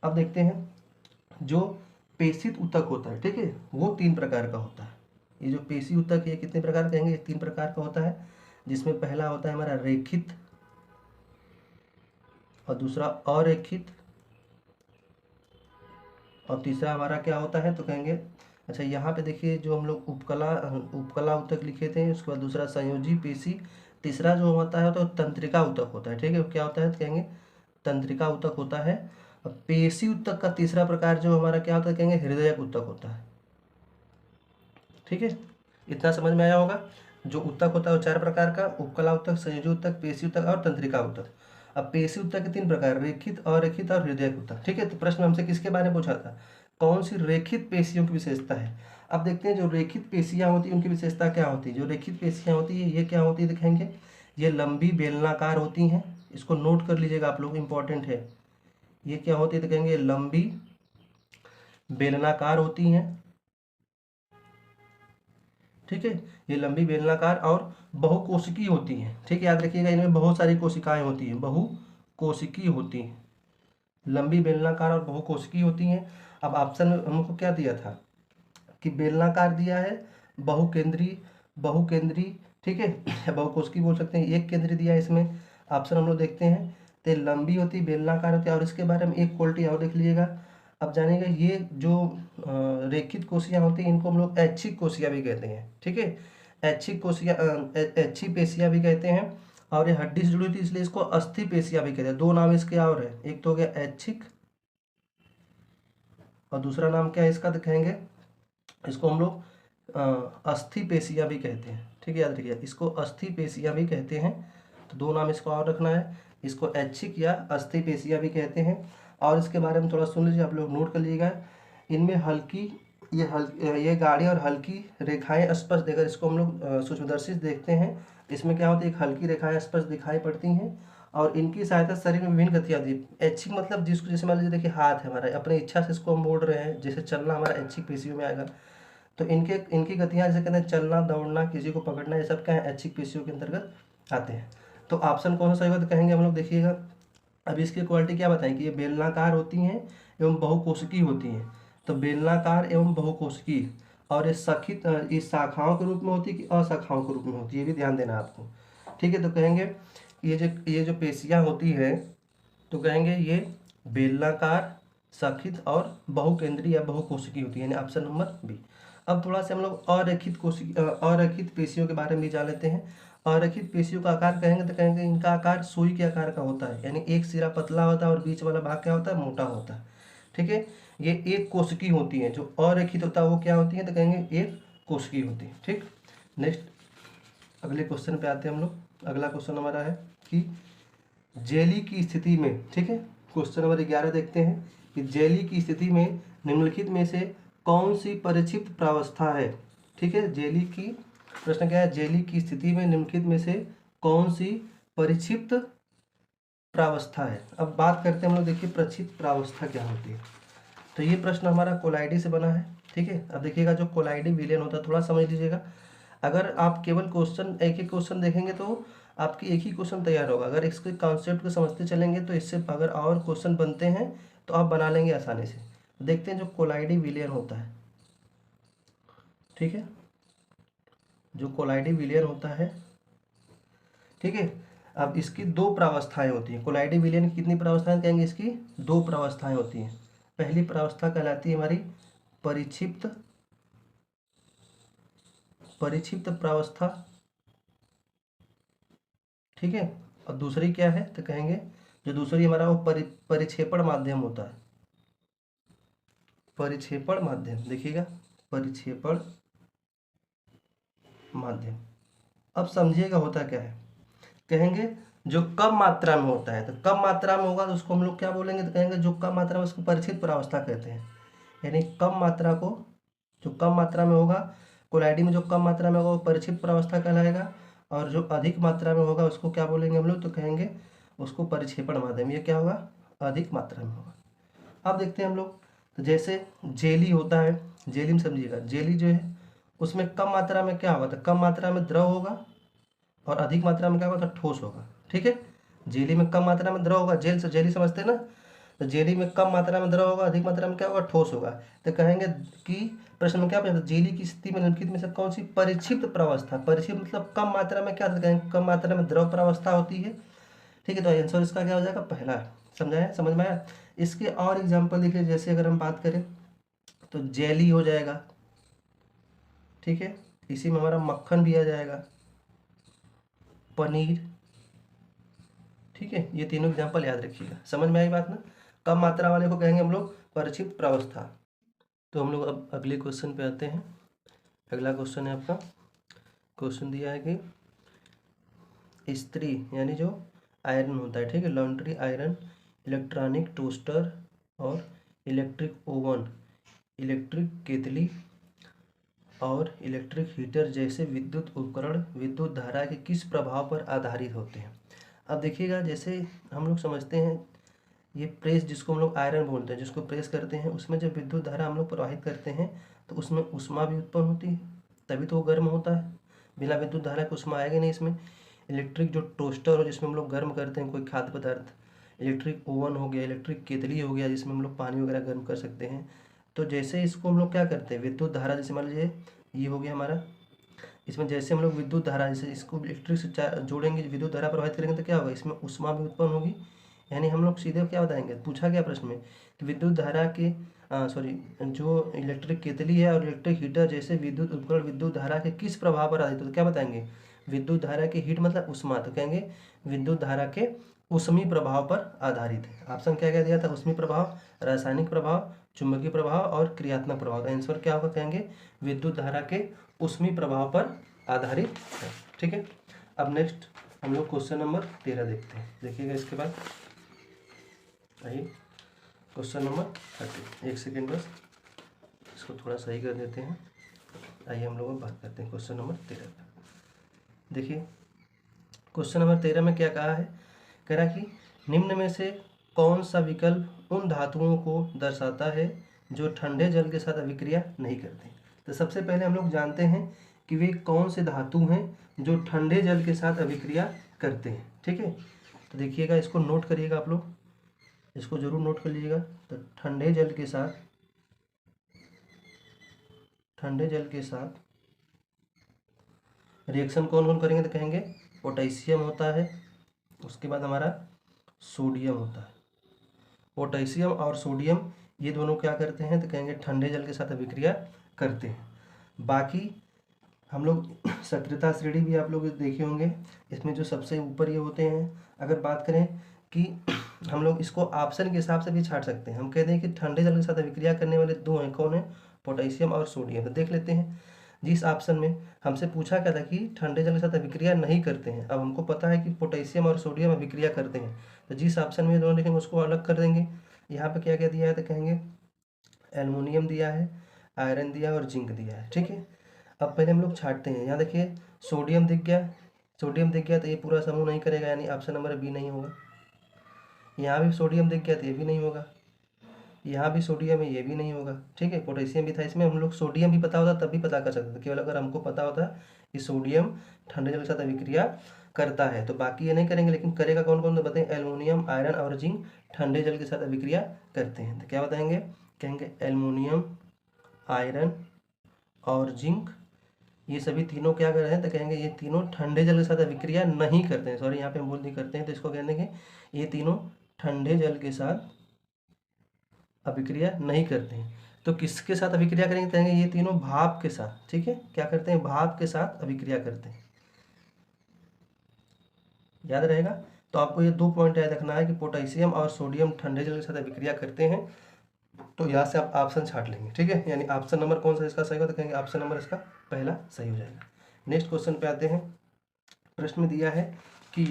अब देखते हैं जो पेशित ऊतक होता है, ठीक है, वो 3 प्रकार का होता है। ये जो पेशी ऊतक है कितने प्रकार कहेंगे, 3 प्रकार का होता है, जिसमें पहला होता है हमारा रेखित, और दूसरा अरेखित, और तीसरा हमारा क्या होता है, तो कहेंगे, अच्छा यहाँ पे देखिए जो हम लोग उपकला ऊतक लिखे थे, उसके बाद दूसरा संयोजी पेशी, तीसरा जो होता है तो तंत्रिका ऊतक होता है। ठीक है, क्या होता है, तो कहेंगे तंत्रिका ऊतक होता है। और पेशी ऊतक का तीसरा प्रकार जो हमारा क्या होता है, कहेंगे हृदयक ऊतक होता है। ठीक है, इतना समझ में आया होगा। जो ऊतक होता है वो 4 प्रकार का, उपकला ऊतक, संयोजी ऊतक, पेशी ऊतक और तंत्रिका ऊतक। अब पेशी ऊतक के 3 प्रकार, रेखित, अरेखित और हृदयक ऊतक। ठीक है, तो प्रश्न हमसे किसके बारे में पूछा था, कौन सी रेखित पेशियों की विशेषता है। अब देखते हैं जो रेखित पेशियां होती है उनकी विशेषता क्या होती है। जो रेखित पेशियां होती है ये क्या होती है, दिखाएंगे, ये लंबी बेलनाकार होती हैं। इसको नोट कर लीजिएगा आप लोग, इंपॉर्टेंट है। ये क्या होती है, तो कहेंगे लंबी बेलनाकार होती हैं। ठीक है, ये लंबी बेलनाकार और बहुकोशिकीय होती हैं। ठीक है, याद रखिएगा, इनमें बहुत सारी कोशिकाएं होती हैं, बहुकोशिकीय होती हैं, लंबी बेलनाकार और बहुकोशिकीय होती हैं। अब ऑप्शन में हमको क्या दिया था कि बेलनाकार दिया है, बहुकेंद्री, बहुकेंद्री, ठीक है, बहुकोशिकीय बोल सकते हैं, एक केंद्री दिया है इसमें। ऑप्शन हम लोग देखते हैं, तो लंबी होती, बेलनाकार होती है, और इसके बारे में एक क्वालिटी और देख लीजिएगा। अब जानिएगा, ये जो रेखित कोशियाँ होती हैं इनको हम लोग ऐच्छिक कोशिका भी कहते हैं। ठीक है, ऐच्छिक कोशिका, ऐच्छिक पेशियाँ भी कहते हैं। और ये हड्डी से जुड़ी होती है इसलिए इसको अस्थि पेशियाँ भी कहते हैं। 2 नाम इसके और है, एक तो हो गया ऐच्छिक और दूसरा नाम क्या है इसका, दिखाएंगे इसको हम लोग अस्थि पेशियाँ भी कहते हैं। ठीक है, याद रखिए इसको अस्थि पेशियाँ भी कहते हैं। तो दो नाम इसको और रखना है, इसको ऐच्छिक या अस्थि पेशियाँ भी कहते हैं। और इसके बारे में थोड़ा सुन लीजिए, आप लोग नोट कर लीजिएगा। इनमें हल्की ये गाढ़ी और हल्की रेखाएं स्पष्ट देकर, इसको हम लोग सूक्ष्मदर्शी से देखते हैं। इसमें क्या होता है, एक हल्की रेखाएं स्पष्ट दिखाई पड़ती हैं और इनकी सहायता से शरीर में विभिन्न गतियाँ होती है। ऐच्छिक मतलब जिसको, जैसे मान लीजिए देखिए हाथ है हमारा, अपनी इच्छा से इसको हम मोड़ रहे हैं, जैसे चलना हमारा ऐच्छिक पेशियों में आएगा। तो इनकी गतियाँ जैसे कहते हैं चलना, दौड़ना, किसी को पकड़ना, ये सब क्या है, ऐच्छिक पेशियों के अंतर्गत आते हैं। तो ऑप्शन कौन सा सही होगा, तो कहेंगे हम लोग, देखिएगा अब इसकी क्वालिटी क्या बताएं कि ये बेलनाकार होती हैं एवं बहुकोशिकीय होती हैं। तो बेलनाकार एवं बहुकोशिकीय, और ये सखित, ये शाखाओं के रूप में होती है कि अशाखाओं के रूप में होती है, ये भी ध्यान देना आपको। ठीक है, तो कहेंगे ये जो पेशियाँ होती है, तो कहेंगे ये बेलनाकार, सखित और बहुकेंद्रीय या बहुकोशिकीय होती है, यानी ऑप्शन नंबर बी। अब थोड़ा सा हम लोग अरेखित पेशियों के बारे में भी जान लेते हैं। अरेखित पेशियों का आकार कहेंगे तो कहेंगे इनका आकार सुई के आकार का होता है, यानी एक सिरा पतला होता है और बीच वाला भाग क्या होता है, मोटा होता है। ठीक है, ये एक कोशिकी होती है। जो अरेखित होता है वो क्या होती है, तो कहेंगे एक कोशिकी होती है। ठीक, नेक्स्ट अगले क्वेश्चन पे आते हैं हम लोग। अगला क्वेश्चन हमारा है कि जेली की स्थिति में, ठीक है, क्वेश्चन नंबर 11 देखते हैं कि जेली की स्थिति में निम्नलिखित में से कौन सी परिक्षिप्त प्रावस्था है। ठीक है, जेली की, प्रश्न क्या है, जेली की स्थिति में निम्नलिखित में से कौन सी परिक्षिप्त प्रावस्था है। अब बात करते हैं हम लोग, देखिए परिक्षिप्त प्रावस्था क्या होती है। तो ये प्रश्न हमारा कोलाइडी से बना है। ठीक है, अब देखिएगा जो कोलाइडी विलयन होता है, थोड़ा समझ लीजिएगा। अगर आप केवल क्वेश्चन एक एक क्वेश्चन देखेंगे तो आपकी एक ही क्वेश्चन तैयार होगा। अगर इसके कॉन्सेप्ट को समझते चलेंगे तो इससे अगर और क्वेश्चन बनते हैं तो आप बना लेंगे आसानी से। देखते हैं जो कोलाइडी विलयन होता है। ठीक है, जो कोलाइडी विलयन होता है, ठीक है, अब इसकी दो प्रावस्थाएं होती हैं। कोलाइडी विलयन की कितनी प्रावस्थाएं कहेंगे, इसकी दो प्रावस्थाएं होती हैं। पहली प्रावस्था कहलाती है हमारी परिक्षिप्त प्रावस्था। ठीक है, और दूसरी क्या है, तो कहेंगे जो दूसरी हमारा वो परिक्षेपण माध्यम होता है। परिक्षेपण माध्यम, देखिएगा परिक्षेपण माध्यम। अब समझिएगा होता क्या है, कहेंगे जो कम मात्रा में होता है, तो कम मात्रा में होगा तो उसको हम लोग क्या बोलेंगे, तो कहेंगे जो कम मात्रा में, उसको परिचित प्रावस्था कहते हैं। यानी कम मात्रा को, जो कम मात्रा में होगा कोलाइडी में, जो कम मात्रा में होगा वो परिचित प्रावस्था कहलाएगा, और जो अधिक मात्रा में होगा उसको क्या बोलेंगे हम लोग, तो कहेंगे उसको परिक्षेपण माध्यम। ये क्या होगा, अधिक मात्रा में होगा। अब देखते हैं हम लोग, तो जैसे जेली होता है, जेली में समझिएगा, जेली जो है उसमें कम मात्रा में क्या होगा, तो कम मात्रा में द्रव होगा और अधिक मात्रा में क्या होगा, तो ठोस होगा। ठीक है, जेली में कम मात्रा में द्रव होगा, जेल से जेली समझते हैं ना, तो जेली में कम मात्रा में द्रव होगा, अधिक मात्रा में क्या होगा, ठोस होगा। तो कहेंगे कि प्रश्न में क्या पूछा, जेली की स्थिति में निम्नलिखित में से कौन सी परिक्षिप्त प्रावस्था, परिक्षिप्त मतलब कम मात्रा में क्या, कहेंगे कम मात्रा में द्रव प्रावस्था होती है। ठीक है, तो आंसर इसका क्या हो जाएगा, पहला। समझाया, समझ में आया। इसके और एग्जाम्पल देखिए, जैसे अगर हम बात करें तो जेली हो जाएगा। ठीक है, इसी में हमारा मक्खन भी आ जाएगा, पनीर। ठीक है, ये तीनों एग्जाम्पल याद रखिएगा। समझ में आई बात ना। कम मात्रा वाले को कहेंगे हम लोग परिक्षिप्त प्रावस्था। तो हम लोग अब अगले क्वेश्चन पे आते हैं। अगला क्वेश्चन है आपका, क्वेश्चन दिया है कि इस्त्री यानी जो आयरन होता है, ठीक है, लॉन्ड्री आयरन, इलेक्ट्रॉनिक टोस्टर और इलेक्ट्रिक ओवन, इलेक्ट्रिक केतली और इलेक्ट्रिक हीटर जैसे विद्युत उपकरण विद्युत धारा के किस प्रभाव पर आधारित होते हैं। अब देखिएगा, जैसे हम लोग समझते हैं ये प्रेस, जिसको हम लोग आयरन बोलते हैं, जिसको प्रेस करते हैं, उसमें जब विद्युत धारा हम लोग प्रवाहित करते हैं तो उसमें ऊष्मा भी उत्पन्न होती है, तभी तो वो गर्म होता है। बिना विद्युत धारा के ऊष्मा आएगा नहीं इसमें। इलेक्ट्रिक जो टोस्टर हो, जिसमें हम लोग गर्म करते हैं कोई खाद्य पदार्थ, इलेक्ट्रिक ओवन हो गया, इलेक्ट्रिक केतली हो गया, जिसमें हम लोग पानी वगैरह गर्म कर सकते हैं। तो जैसे इसको हम लोग क्या करते हैं, विद्युत धारा, जैसे मान लीजिए ये हो गया हमारा, इसमें जैसे हम लोग विद्युत धारा, जैसे इसको इलेक्ट्रिक से जोड़ेंगे, विद्युत धारा प्रवाहित करेंगे तो क्या होगा, इसमें ऊष्मा भी उत्पन्न होगी। यानी हम लोग सीधे क्या बताएंगे, पूछा गया प्रश्न में कि विद्युत धारा के जो इलेक्ट्रिक केतली है और इलेक्ट्रिक हीटर जैसे विद्युत उपकरण विद्युत धारा के किस प्रभाव पर आधारित, तो क्या बताएंगे, विद्युत धारा के हीट मतलब ऊष्मा, तो कहेंगे विद्युत धारा के ऊष्मीय प्रभाव पर आधारित है। ऑप्शन क्या क्या दिया था? ऊष्मीय प्रभाव, रासायनिक प्रभाव, चुंबकीय प्रभाव और क्रियात्मक प्रभाव। आंसर क्या होगा? कहेंगे विद्युत धारा के ऊष्मीय प्रभाव पर आधारित है। ठीक है, अब नेक्स्ट हम लोग क्वेश्चन नंबर 13 देखते हैं। देखिएगा इसके बाद, आइए क्वेश्चन नंबर 30। एक सेकेंड बस, इसको थोड़ा सही कर देते हैं। आइए हम लोग बात करते हैं क्वेश्चन नंबर 13 का। देखिए क्वेश्चन नंबर 13 में क्या कहा है? कह रहा कि निम्न में से कौन सा विकल्प उन धातुओं को दर्शाता है जो ठंडे जल के साथ अभिक्रिया नहीं करते। तो सबसे पहले हम लोग जानते हैं कि वे कौन से धातु हैं जो ठंडे जल के साथ अभिक्रिया करते हैं। ठीक है, तो देखिएगा, इसको नोट करिएगा, आप लोग इसको जरूर नोट कर लीजिएगा। तो ठंडे जल के साथ रिएक्शन कौन कौन करेंगे? तो कहेंगे पोटेशियम होता है, उसके बाद हमारा सोडियम होता है। पोटेशियम और सोडियम ये दोनों क्या करते हैं? तो कहेंगे ठंडे जल के साथ अभिक्रिया करते हैं। बाकी हम लोग सक्रियता श्रेणी भी आप लोग देखे होंगे, इसमें जो सबसे ऊपर ये होते हैं। अगर बात करें कि हम लोग इसको ऑप्शन के हिसाब से भी छाट सकते हैं। हम कहते हैं कि ठंडे जल के साथ अभिक्रिया करने वाले दो हैं, कौन है? पोटेशियम और सोडियम। तो देख लेते हैं, जिस ऑप्शन में हमसे पूछा क्या था कि ठंडे जल के साथ अभिक्रिया नहीं करते हैं, अब हमको पता है कि पोटेशियम और सोडियम अभिक्रिया करते हैं, तो जिस ऑप्शन में दोनों लिखेंगे उसको अलग कर देंगे। यहाँ पे क्या क्या दिया है? तो कहेंगे एल्युमिनियम दिया है, आयरन दिया है और जिंक दिया है। ठीक है, अब पहले हम लोग छाटते हैं। यहाँ देखिए सोडियम दिख गया, तो ये पूरा समूह नहीं करेगा, यानी ऑप्शन नंबर बी नहीं होगा। यहाँ भी सोडियम दिख गया तो ये भी नहीं होगा, यहाँ भी सोडियम है, ये भी नहीं होगा। ठीक है, पोटेशियम भी था, इसमें हम लोग सोडियम भी पता होता तब भी पता कर सकते थे, केवल अगर हमको पता होता कि सोडियम ठंडे जल के साथ अभिक्रिया करता है। तो बाकी ये नहीं करेंगे, लेकिन करेगा कौन कौन? तो बताएं, एल्युमिनियम, आयरन और जिंक ठंडे जल के साथ अभिक्रिया करते हैं। तो क्या बताएंगे? कहेंगे एल्युमिनियम, आयरन और जिंक ये सभी तीनों क्या कर रहे हैं? तो कहेंगे ये तीनों ठंडे जल के साथ अभिक्रिया नहीं करते हैं। सॉरी, यहाँ पे हम बोल नहीं करते हैं, तो इसको कहने के ये तीनों ठंडे जल के साथ अभिक्रिया नहीं करते हैं। तो किसके साथ अभिक्रिया करेंगे? कहेंगे ये तीनों भाप के साथ। ठीक है, क्या करते हैं? भाप के साथ अभिक्रिया करते हैं। याद रहेगा। तो आपको ये 2 पॉइंट याद रखना है कि पोटेशियम और सोडियम ठंडे जल के साथ अभिक्रिया करते हैं। तो यहाँ से आप ऑप्शन छाट लेंगे। ठीक है, यानी ऑप्शन नंबर कौन सा इसका सही होगा? तो कहेंगे ऑप्शन नंबर इसका पहला सही हो जाएगा। नेक्स्ट क्वेश्चन पे आते हैं। प्रश्न में दिया है कि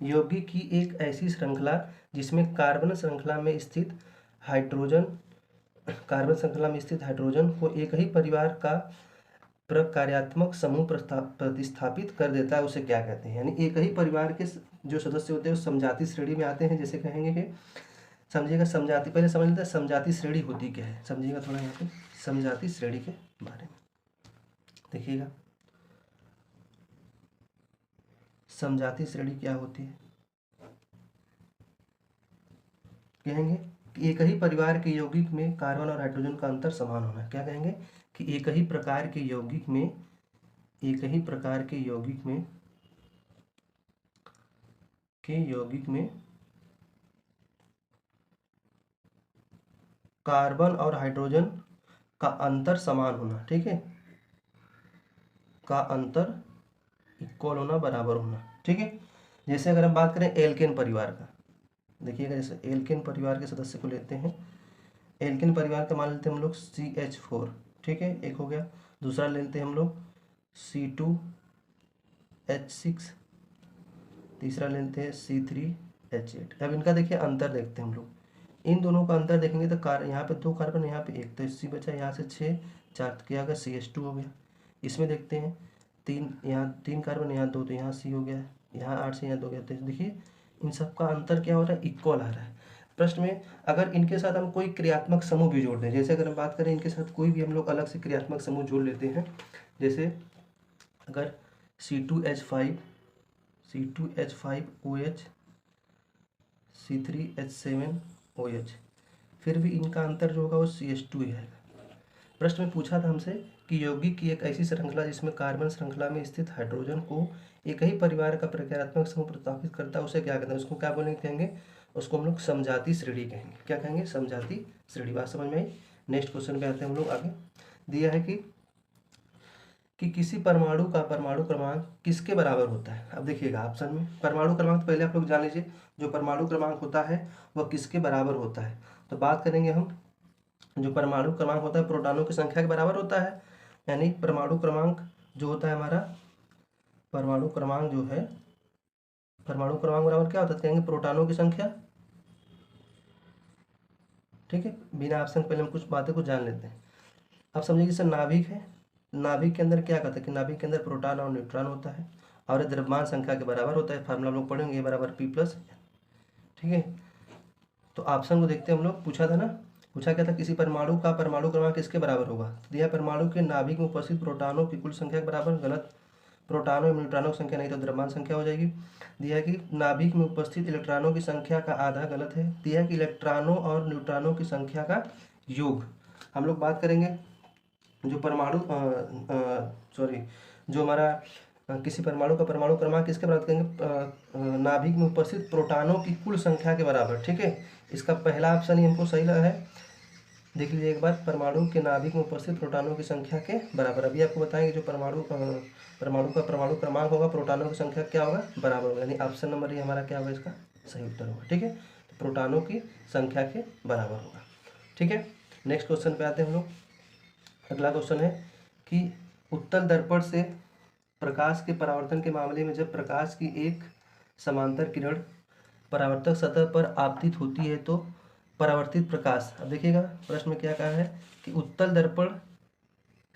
यौगिक की एक ऐसी श्रृंखला जिसमें कार्बन श्रृंखला में स्थित हाइड्रोजन को एक ही परिवार का प्रकार्यात्मक समूह प्रतिस्थापित कर देता है, उसे क्या कहते हैं? यानी एक ही परिवार के जो सदस्य होते हैं उस समजाति श्रेणी में आते हैं। जैसे कहेंगे कि समझिएगा, समजाति पहले समझ लेते हैं समजाति श्रेणी होती क्या है। समझिएगा थोड़ा यहाँ पे समजाति श्रेणी के बारे में देखिएगा। समजाति श्रेणी क्या होती है? कहेंगे कि एक ही परिवार के यौगिक में कार्बन और हाइड्रोजन का अंतर समान होना। क्या कहेंगे? कि एक ही प्रकार के यौगिक में कार्बन और हाइड्रोजन का अंतर समान होना। ठीक है, का अंतर इक्वल होना, बराबर होना। ठीक है, जैसे अगर हम बात करें एल्केन परिवार का, देखिएगा, जैसे एल्केन परिवार के सदस्य को लेते हैं। एल्केन परिवार का मान लेते हैं हम लोग CH4। ठीक है, एक हो गया। दूसरा ले लेते हैं हम लोग C2H6। तीसरा ले लेते हैं C3H8। अब इनका देखिए अंतर देखते हैं हम लोग। इन दोनों का अंतर देखेंगे तो यहाँ पे 2 कार्बन, यहाँ पे 1, तो इससे बचा यहाँ से 6, 4 क्या होगा? CH2 हो गया। इसमें देखते हैं 3, यहाँ 3 कार्बन, यहाँ 2, तो यहाँ C हो गया। यहाँ 8 से यहाँ 2 गया। तो देखिए इन सब का अंतर क्या हो रहा है? इक्वल आ रहा है। प्रश्न में अगर इनके साथ हम कोई क्रियात्मक समूह भी जोड़ दें, जैसे अगर हम बात करें इनके साथ कोई भी हम लोग अलग से क्रियात्मक समूह जोड़ लेते हैं, जैसे अगर C2H5OH, C3H7OH, फिर भी इनका अंतर जो होगा वो CH2 ही रहेगा। प्रश्न में पूछा था हमसे कि यौगिक की एक ऐसी श्रृंखला जिसमें कार्बन श्रृंखला में स्थित हाइड्रोजन को एक ही परिवार का प्रकार्यात्मक समूह प्रतिस्थापित करता है, उसे क्या कहते हैं? उसको क्या बोलेंगे? कहेंगे उसको हम लोग समजाति श्रेणी कहेंगे। क्या कहेंगे? समजाति श्रेणी। बात समझ में आई। नेक्स्ट क्वेश्चन पे आते हैं हम लोग आगे। दिया है कि कि किसी परमाणु का परमाणु क्रमांक किसके बराबर होता है। अब देखिएगा ऑप्शन में परमाणु क्रमांक तो पहले आप लोग जान लीजिए, जो परमाणु क्रमांक होता है वह किसके बराबर होता है। तो बात करेंगे हम, जो परमाणु क्रमांक होता है प्रोटॉनों की संख्या के बराबर होता है, यानी परमाणु क्रमांक जो होता है हमारा, परमाणु क्रमांक जो है, परमाणु क्रमांक बराबर क्या होता है, कहेंगे प्रोटॉनों की संख्या। ठीक है, बिना ऑप्शन पहले हम कुछ बातें को जान लेते हैं। अब समझिए जैसे नाभिक है, नाभिक के अंदर क्या कहते हैं कि नाभिक के अंदर प्रोटॉन और न्यूट्रॉन होता है और ये द्रव्यमान संख्या के बराबर होता है। फार्मूला हम लोग पढ़ेंगे, बराबर P+। ठीक है, तो ऑप्शन को देखते हैं हम लोग। पूछा था ना, पूछा क्या था, किसी परमाणु का परमाणु क्रमांक किसके बराबर होगा। तो दिया परमाणु के नाभिक में उपस्थित प्रोटॉनों की कुल संख्या के बराबर, गलत, प्रोटॉनों एवं न्यूट्रॉनों की संख्या नहीं तो द्रव्यमान संख्या हो जाएगी। दिया है कि नाभिक में उपस्थित इलेक्ट्रॉनों की संख्या का आधा, गलत है। दिया है कि इलेक्ट्रॉनों और न्यूट्रॉनों की संख्या का योग। हम लोग बात करेंगे जो परमाणु जो हमारा किसी परमाणु का परमाणु क्रमांक किसके बराबर कहेंगे, नाभिक में उपस्थित प्रोटॉनों की कुल संख्या के बराबर। ठीक है, इसका पहला ऑप्शन ही हमको सही लगा है। देख लीजिए एक बार, परमाणु के नाभिक में उपस्थित प्रोटॉनों की संख्या के बराबर। अभी आपको बताएंगे जो परमाणु का परमाणु क्रमांक होगा प्रोटॉनों की संख्या क्या होगा, बराबर होगा, यानी ऑप्शन नंबर ही हमारा क्या होगा, इसका सही उत्तर होगा। ठीक है, तो प्रोटॉनों की संख्या के बराबर होगा। ठीक है, नेक्स्ट क्वेश्चन पे आते हैं हम लोग। अगला क्वेश्चन है कि उत्तल दर्पण से प्रकाश के परावर्तन के मामले में जब प्रकाश की एक समांतर किरण परावर्तक सतह पर आपतित होती है तो परावर्तित प्रकाश। अब देखिएगा प्रश्न में क्या कहा है कि उत्तल दर्पण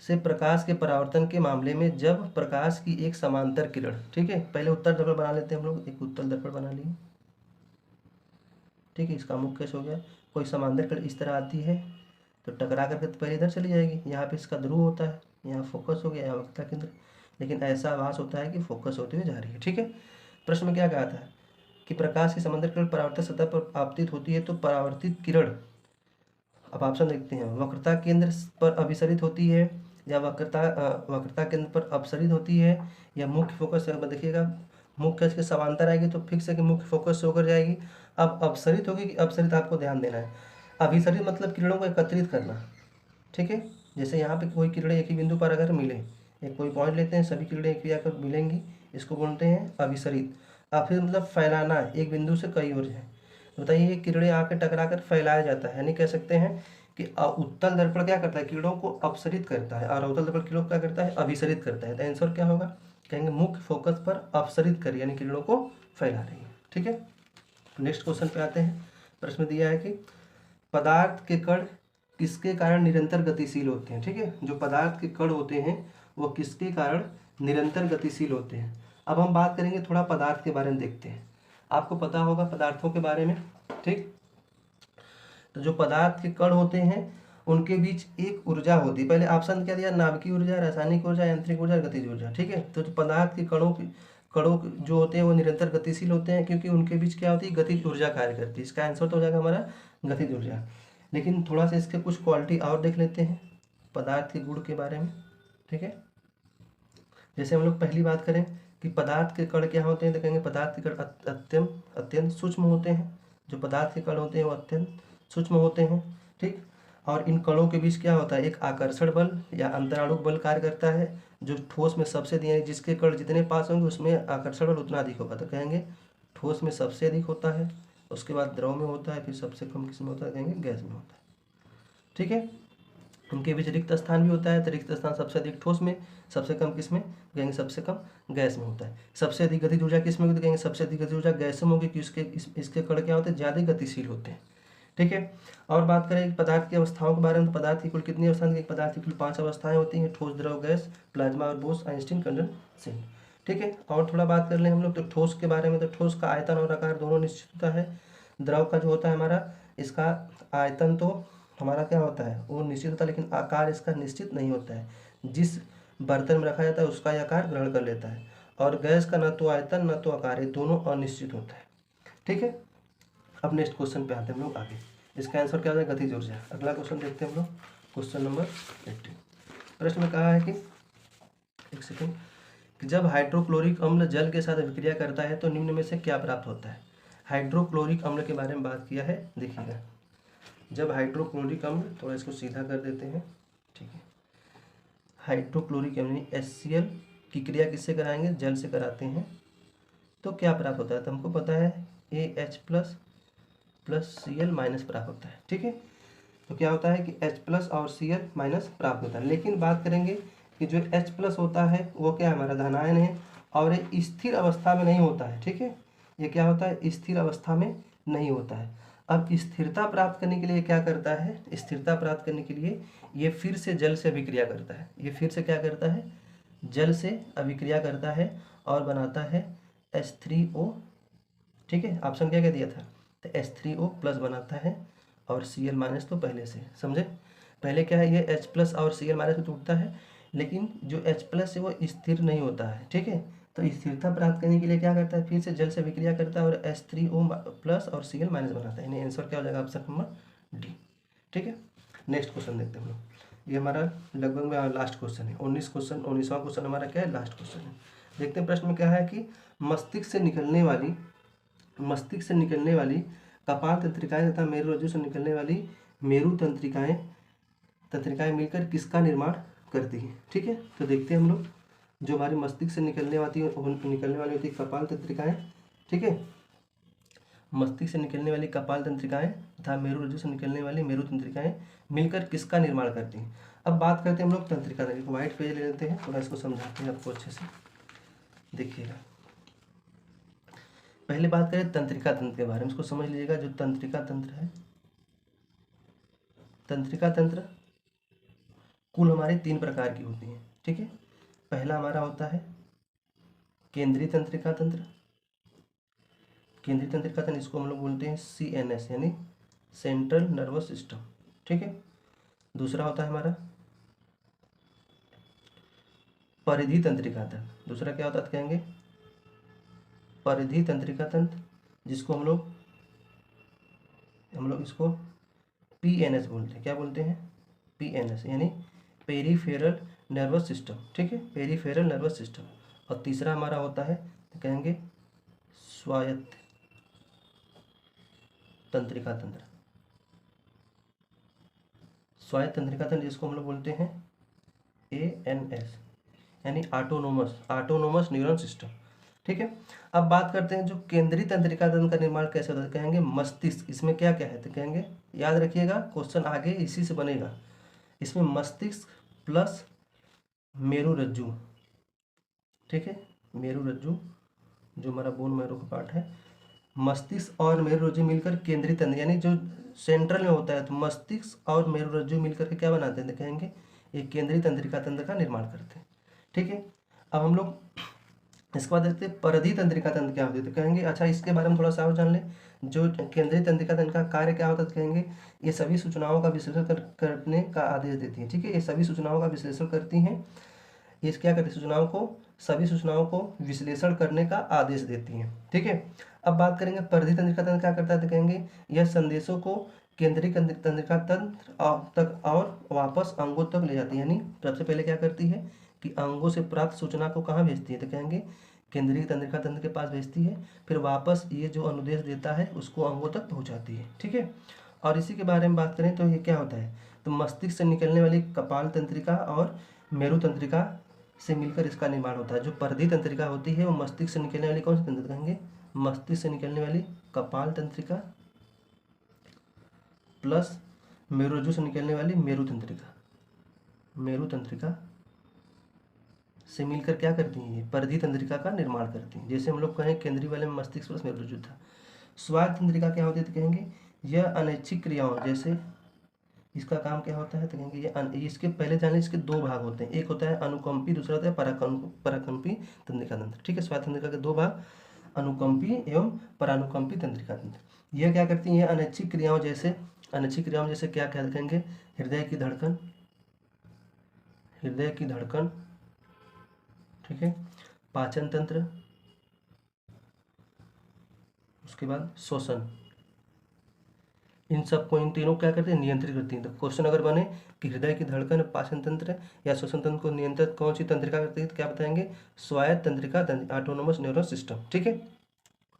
से प्रकाश के परावर्तन के मामले में जब प्रकाश की एक समांतर किरण, ठीक है, पहले उत्तल दर्पण बना लेते हैं हम लोग। एक उत्तल दर्पण बना लिए, ठीक है, इसका मुख्य केस हो गया। कोई समांतर किरण इस तरह आती है तो टकरा करके तो पहले इधर चली जाएगी, यहाँ पे इसका ध्रुव होता है, यहाँ फोकस हो गया, यहाँ वक्रता केंद्र, लेकिन ऐसा आभास होता है कि फोकस होते हुए जा रही है। ठीक है, प्रश्न में क्या कहा था कि प्रकाश की समांतर किरण परावर्तक सतह पर आपतित होती है तो परावर्तित किरण, अब ऑप्शन देखते हैं, वक्रता केंद्र पर अभिसरित होती है या वक्रता केंद्र पर अपसरित होती है या मुख्य फोकस से। देखिएगा मुख्य इसके समांतर आएगी तो फिक्स है कि मुख्य फोकस से होकर जाएगी। अब अपसरित होगी कि अपसरित, आपको ध्यान देना है। अभिसरित मतलब किरणों को एकत्रित करना। ठीक है, जैसे यहाँ पे कोई किरणें एक ही बिंदु पर अगर मिले, एक कोई पॉइंट लेते हैं, सभी किरणें एक ही आकर मिलेंगी, इसको बोलते हैं अभिसरित। अभिसरित मतलब फैलाना, एक बिंदु से कई ओर है। तो बताइए ये किरणें आकर टकरा कर फैलाया जाता है, यानी कह सकते हैं कि उत्तल दर्पण क्या करता है, किरणों को अपसरित करता है और अवतल दर्पण किरणों को क्या करता है, अभिसरित करता है। तो आंसर क्या होगा, कहेंगे मुख्य फोकस पर अपसरित कर, यानी किरणों को फैला रही है। ठीक है, नेक्स्ट क्वेश्चन पे आते हैं। प्रश्न दिया है कि पदार्थ के कण किसके कारण निरंतर गतिशील होते हैं। ठीक है, जो पदार्थ के कण होते हैं वो किसके कारण निरंतर गतिशील होते हैं। अब हम बात करेंगे थोड़ा पदार्थ के बारे में, देखते हैं, आपको पता होगा पदार्थों के बारे में। ठीक, तो जो पदार्थ के कण होते हैं उनके बीच एक ऊर्जा होती है। पहले ऑप्शन क्या दिया, नाभिकीय ऊर्जा, रासायनिक ऊर्जा, यांत्रिक ऊर्जा, गतिज ऊर्जा। ठीक है, तो जो पदार्थ के कणों जो होते हैं वो निरंतर गतिशील होते हैं क्योंकि उनके बीच क्या होती है, गतिज ऊर्जा कार्य करती है। इसका आंसर तो हो जाएगा हमारा गतिज ऊर्जा। लेकिन थोड़ा सा इसके कुछ क्वालिटी और देख लेते हैं पदार्थ के गुण के बारे में। ठीक है, जैसे हम लोग पहली बात करें कि पदार्थ के कण क्या होते हैं, तो कहेंगे पदार्थ के कण अत्यंत सूक्ष्म होते हैं। जो पदार्थ के कण होते हैं वो अत्यंत सूक्ष्म होते हैं। ठीक, और इन कणों के बीच क्या होता है, एक आकर्षण बल या अंतराणुक बल कार्य करता है जो ठोस में सबसे अधिक, जिसके कण जितने पास होंगे उसमें आकर्षण बल उतना अधिक होगा। तो कहेंगे ठोस में सबसे अधिक होता है, उसके बाद द्रव में होता है, फिर सबसे कम किस में होता है, कहेंगे गैस में होता है। ठीक है, उनके बीच रिक्त स्थान भी होता है, तो रिक्त स्थान सबसे अधिक ठोस में, सबसे कम किस में, कहेंगे सबसे कम गैस में होता है। सबसे अधिक गतिज ऊर्जा किस में होगी, तो कहेंगे सबसे अधिक गतिज ऊर्जा गैस में होगी क्योंकि इसके कण क्या होते हैं, ज़्यादा गतिशील होते हैं। ठीक है, और बात करें पदार्थ की अवस्थाओं के बारे में, तो पदार्थ की कुल कितनी अवस्थाएं, एक पदार्थ की कुल 5 अवस्थाएं होती हैं, ठोस, द्रव, गैस, प्लाज्मा और बोस आइंस्टीन कंडेंसेट। ठीक है, और थोड़ा बात कर लें हम लोग तो ठोस के बारे में, तो ठोस का आयतन और आकार दोनों निश्चित होता है। द्रव का जो होता है हमारा, इसका आयतन तो हमारा क्या होता है वो निश्चित होता है, लेकिन आकार इसका निश्चित नहीं होता है। जिस बर्तन में रखा जाता है उसका आकार ग्रहण कर लेता है। और गैस का न तो आयतन न तो आकार, ये दोनों अनिश्चित होता है। ठीक है, अब नेक्स्ट क्वेश्चन पे आते हैं हम लोग आगे। इसका आंसर क्या हो जाएगा, गतिज ऊर्जा। अगला क्वेश्चन देखते हैं हम लोग, क्वेश्चन नंबर 18। प्रश्न में कहा है कि एक सेकेंड, कि जब हाइड्रोक्लोरिक अम्ल जल के साथ अभिक्रिया करता है तो निम्न में से क्या प्राप्त होता है। हाइड्रोक्लोरिक अम्ल के बारे में बात किया है। देखिएगा जब हाइड्रोक्लोरिक अम्ल, थोड़ा इसको सीधा कर देते हैं, ठीक है, हाइड्रोक्लोरिक यानी HCl की क्रिया किससे कराएंगे, जल से कराते हैं, तो क्या प्राप्त होता है, तो हमको पता है AH plus plus Cl minus प्राप्त होता है। ठीक है, तो क्या होता है कि H प्लस और Cl माइनस प्राप्त होता है। लेकिन बात करेंगे कि जो H प्लस होता है वो क्या है, हमारा धनायन है और ये स्थिर अवस्था में नहीं होता है। ठीक है, ये क्या होता है, स्थिर अवस्था में नहीं होता है। अब स्थिरता प्राप्त करने के लिए क्या करता है, स्थिरता प्राप्त करने के लिए ये फिर से जल से अभिक्रिया करता है। ये फिर से क्या करता है, जल से अभिक्रिया करता है और बनाता है H3O। ठीक है, ऑप्शन क्या दिया था, तो H3O प्लस बनाता है और Cl माइनस तो पहले से समझे। पहले क्या है, ये H प्लस और Cl माइनस में टूटता है, लेकिन जो H प्लस है वो स्थिर नहीं होता है। ठीक है, तो स्थिरता प्राप्त करने के लिए क्या करता है, फिर से जल से विक्रिया करता है और H3O प्लस और Cl माइनस बनाता है। यानी आंसर क्या हो जाएगा, ऑप्शन नंबर डी। ठीक है, नेक्स्ट क्वेश्चन देखते हैं हम लोग। ये हमारा लगभग में लास्ट क्वेश्चन है, 19वां क्वेश्चन हमारा क्या है, लास्ट क्वेश्चन है। देखते हैं प्रश्न में क्या है कि मस्तिष्क से निकलने वाली कपाल तंत्रिकाएं तथा मेरुरज्जु से निकलने वाली मेरु तंत्रिकाएं मिलकर किसका निर्माण करती हैं। ठीक है, तो देखते हैं हम लोग, जो हमारी मस्तिष्क से निकलने वाली होती है कपाल तंत्रिकाएं। ठीक है, मस्तिष्क से निकलने वाली कपाल तंत्रिकाएं तथा मेरुरज्जु से निकलने वाली मेरु तंत्रिकाएं मिलकर किसका निर्माण करती हैं। अब बात करते हैं हम लोग तंत्रिका की। व्हाइट पेज ले लेते हैं, थोड़ा इसको समझाते हैं आपको अच्छे से, देखिएगा। पहले बात करें तंत्रिका तंत्र के बारे में, इसको समझ लीजिएगा। जो तंत्रिका तंत्र है, तंत्रिका तंत्र कुल हमारे 3 प्रकार की होती हैं। ठीक है, पहला हमारा होता है केंद्रीय तंत्रिका तंत्र। केंद्रीय तंत्रिका तंत्र इसको हम लोग बोलते हैं CNS यानी सेंट्रल नर्वस सिस्टम। ठीक है, दूसरा होता है हमारा परिधि तंत्रिका तंत्र। दूसरा क्या होता है, कहेंगे परिधि तंत्रिका तंत्र, जिसको हम लोग इसको PNS बोलते हैं। क्या बोलते हैं, PNS यानी पेरीफेरल नर्वस सिस्टम। ठीक है, पेरीफेरल नर्वस सिस्टम। और तीसरा हमारा होता है, तो कहेंगे स्वायत्त तंत्रिका तंत्र। स्वायत्त तंत्रिका तंत्र जिसको हम लोग बोलते हैं ANS यानी ऑटोनोमस न्यूरॉन सिस्टम। ठीक है, अब बात करते हैं जो केंद्रीय तंत्रिका तंत्र का निर्माण कैसे होता है, कहेंगे मस्तिष्क। इसमें क्या क्या है, तो कहेंगे, याद रखिएगा क्वेश्चन आगे इसी से बनेगा। इसमें मस्तिष्क प्लस मेरुरज्जु। ठीक है, मेरुरज्जु जो हमारा बोन मैरो का पार्ट है, मस्तिष्क और मेरुरज्जु मिलकर केंद्रीय तंत्र यानी जो सेंट्रल में होता है, तो मस्तिष्क और मेरुरज्जु मिलकर के क्या बनाते हैं, तो कहेंगे एक केंद्रीय तंत्रिका तंत्र का निर्माण करते हैं। ठीक है, अब हम लोग इसके बाद देखते हैं परिधि तंत्रिका तंत्र क्या होती है, तो कहेंगे अच्छा इसके बारे में थोड़ा सा और जान लें। जो केंद्रीय तंत्रिका तंत्र का कार्य क्या होता है, तो कहेंगे ये सभी सूचनाओं का विश्लेषण करने का आदेश देती है। ठीक है, ये सभी सूचनाओं का विश्लेषण करती हैं। ये क्या करती है, सभी सूचनाओं को विश्लेषण करने का आदेश देती हैं। ठीक है, अब बात करेंगे परिधि तंत्रिका तंत्र क्या करता है, तो कहेंगे यह संदेशों को केंद्रीय तंत्रिका तंत्र तक और वापस अंगों तक ले जाती है। यानी सबसे पहले क्या करती है कि अंगों से प्राप्त सूचना को कहाँ भेजती है, तो कहेंगे केंद्रीय तंत्रिका तंत्र के पास भेजती है, फिर वापस ये जो अनुदेश देता है उसको अंगों तक पहुँचाती है। ठीक है, और इसी के बारे में बात करें तो ये क्या होता है, तो मस्तिष्क से निकलने वाली कपाल तंत्रिका और मेरु तंत्रिका से मिलकर इसका निर्माण होता है। जो परिधि तंत्रिका होती है वो मस्तिष्क से निकलने वाली कौन सी तंत्रिका, कहेंगे मस्तिष्क से निकलने वाली कपाल तंत्रिका प्लस मेरुरज्जु से निकलने वाली मेरु तंत्रिका से मिलकर क्या करती हैं, ये परिधि तंत्रिका का निर्माण करती हैं। जैसे हम लोग कहें केंद्रीय वाले में मस्तिष्क प्लस मेरुरज्जु था। स्वायत्त तंत्रिका क्या होती है, तो कहेंगे यह अनैच्छिक क्रियाओं, जैसे इसका काम क्या होता है, तो कहेंगे ये इसके पहले जाने इसके 2 भाग होते हैं। एक होता है अनुकंपी, दूसरा होता है पराकंपी तंत्रिका तंत्र। ठीक है, स्वायत्त तंत्रिका के 2 भाग, अनुकंपी एवं परानुकंपी तंत्रिका तंत्र। यह क्या करती है, अनैच्छिक क्रियाओं जैसे क्या क्या कहेंगे, हृदय की धड़कन। ठीक है, पाचन तंत्र, उसके बाद श्वसन, इन सबको, इन तीनों क्या करते हैं, नियंत्रित करती हैं। तो क्वेश्चन अगर बने कि हृदय की धड़कन, पाचन तंत्र या श्वसन तंत्र को नियंत्रित कौन सी तंत्रिका करती है, तो क्या बताएंगे, स्वायत्त तंत्रिका, ऑटोनोमस न्यूरॉन सिस्टम। ठीक है,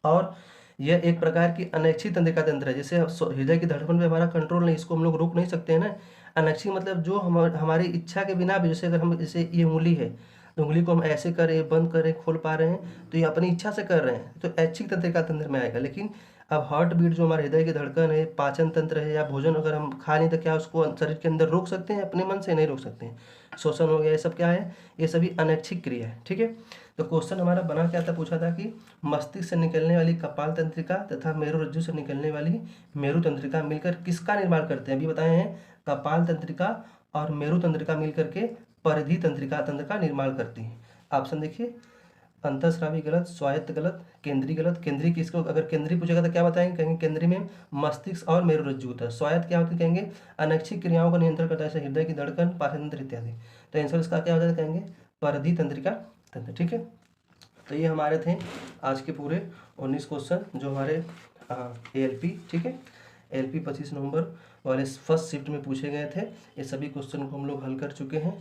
और यह एक प्रकार की अनैच्छिक तंत्रिका तंत्र है। जैसे हृदय की धड़कन पे हमारा कंट्रोल नहीं, इसको हम लोग रोक नहीं सकते हैं ना। अनैच्छिक मतलब जो हमारी इच्छा के बिना भी, जैसे अगर हम, जैसे ये उंगली है तो उंगली को हम ऐसे करें, बंद करें, खोल पा रहे हैं, तो ये अपनी इच्छा से कर रहे हैं, तो ऐच्छिक तंत्रिका तंत्र में आएगा। लेकिन अब हार्ट बीट जो हमारे हृदय की धड़कन है, पाचन तंत्र है, या भोजन अगर हम खा नहीं तो क्या उसको शरीर के अंदर रोक सकते हैं? अपने मन से नहीं रोक सकते हैं। श्वसन हो गया, ये सब क्या है? ये सभी अनैच्छिक क्रिया है। ठीक है, तो क्वेश्चन हमारा बना क्या था, पूछा था कि मस्तिष्क से निकलने वाली कपाल तंत्रिका तथा मेरुरज्जु से निकलने वाली मेरु तंत्रिका मिलकर किसका निर्माण करते हैं? अभी बताए हैं, कपाल तंत्रिका और मेरु तंत्रिका मिलकर के परिधि तंत्रिका तंत्र का निर्माण करती है। ऑप्शन देखिए, अंतःस्रावी गलत, स्वायत्त गलत, केंद्रीय गलत। केंद्रीय किसको, अगर केंद्रीय पूछेगा तो क्या बताएंगे? कहेंगे केंद्रीय में मस्तिष्क और मेरुरज्जु होता है। स्वायत्त क्या होती है? कहेंगे अनैच्छिक क्रियाओं का नियंत्रण करता है, जैसे हृदय की धड़कन, पाचन तंत्र इत्यादि। तो आंसर इसका क्या हो जाता है? कहेंगे परिधि तंत्रिका तंत्र। ठीक है, तो ये हमारे थे आज के पूरे 19 क्वेश्चन जो हमारे ALP, ठीक है, ALP 25 नवंबर वाले फर्स्ट शिफ्ट में पूछे गए थे। ये सभी क्वेश्चन को हम लोग हल कर चुके हैं।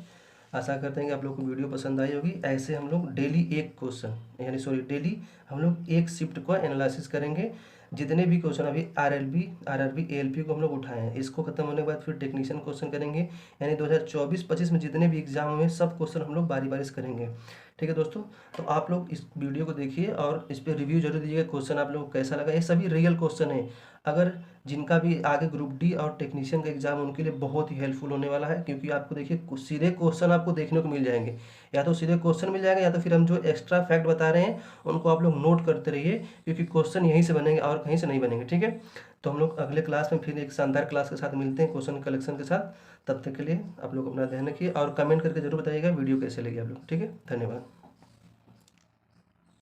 आशा करते हैं कि आप लोग को वीडियो पसंद आई होगी। ऐसे हम लोग डेली एक क्वेश्चन, यानी सॉरी डेली हम लोग एक शिफ्ट को एनालिसिस करेंगे। जितने भी क्वेश्चन अभी RRB ALP को हम लोग उठाए हैं, इसको खत्म होने के बाद फिर टेक्नीशियन क्वेश्चन करेंगे। यानी 2024-25 में जितने भी एग्जाम में सब क्वेश्चन हम लोग बारी बारी से करेंगे। ठीक है दोस्तों, तो आप लोग इस वीडियो को देखिए और इस पर रिव्यू जरूर दीजिएगा, क्वेश्चन आप लोग को कैसा लगा। ये सभी रियल क्वेश्चन है। अगर जिनका भी आगे ग्रुप डी और टेक्नीशियन का एग्जाम, उनके लिए बहुत ही हेल्पफुल होने वाला है, क्योंकि आपको देखिए सीधे क्वेश्चन आपको देखने को मिल जाएंगे। या तो सीधे क्वेश्चन मिल जाएगा, या तो फिर हम जो एक्स्ट्रा फैक्ट बता रहे हैं उनको आप लोग नोट करते रहिए, क्योंकि क्वेश्चन यहीं से बनेंगे और कहीं से नहीं बनेंगे। ठीक है, तो हम लोग अगले क्लास में फिर एक शानदार क्लास के साथ मिलते हैं, क्वेश्चन कलेक्शन के साथ। तब तक के लिए आप लोग अपना ध्यान रखिए और कमेंट करके जरूर बताइएगा वीडियो कैसे लगी आप लोग। ठीक है, धन्यवाद।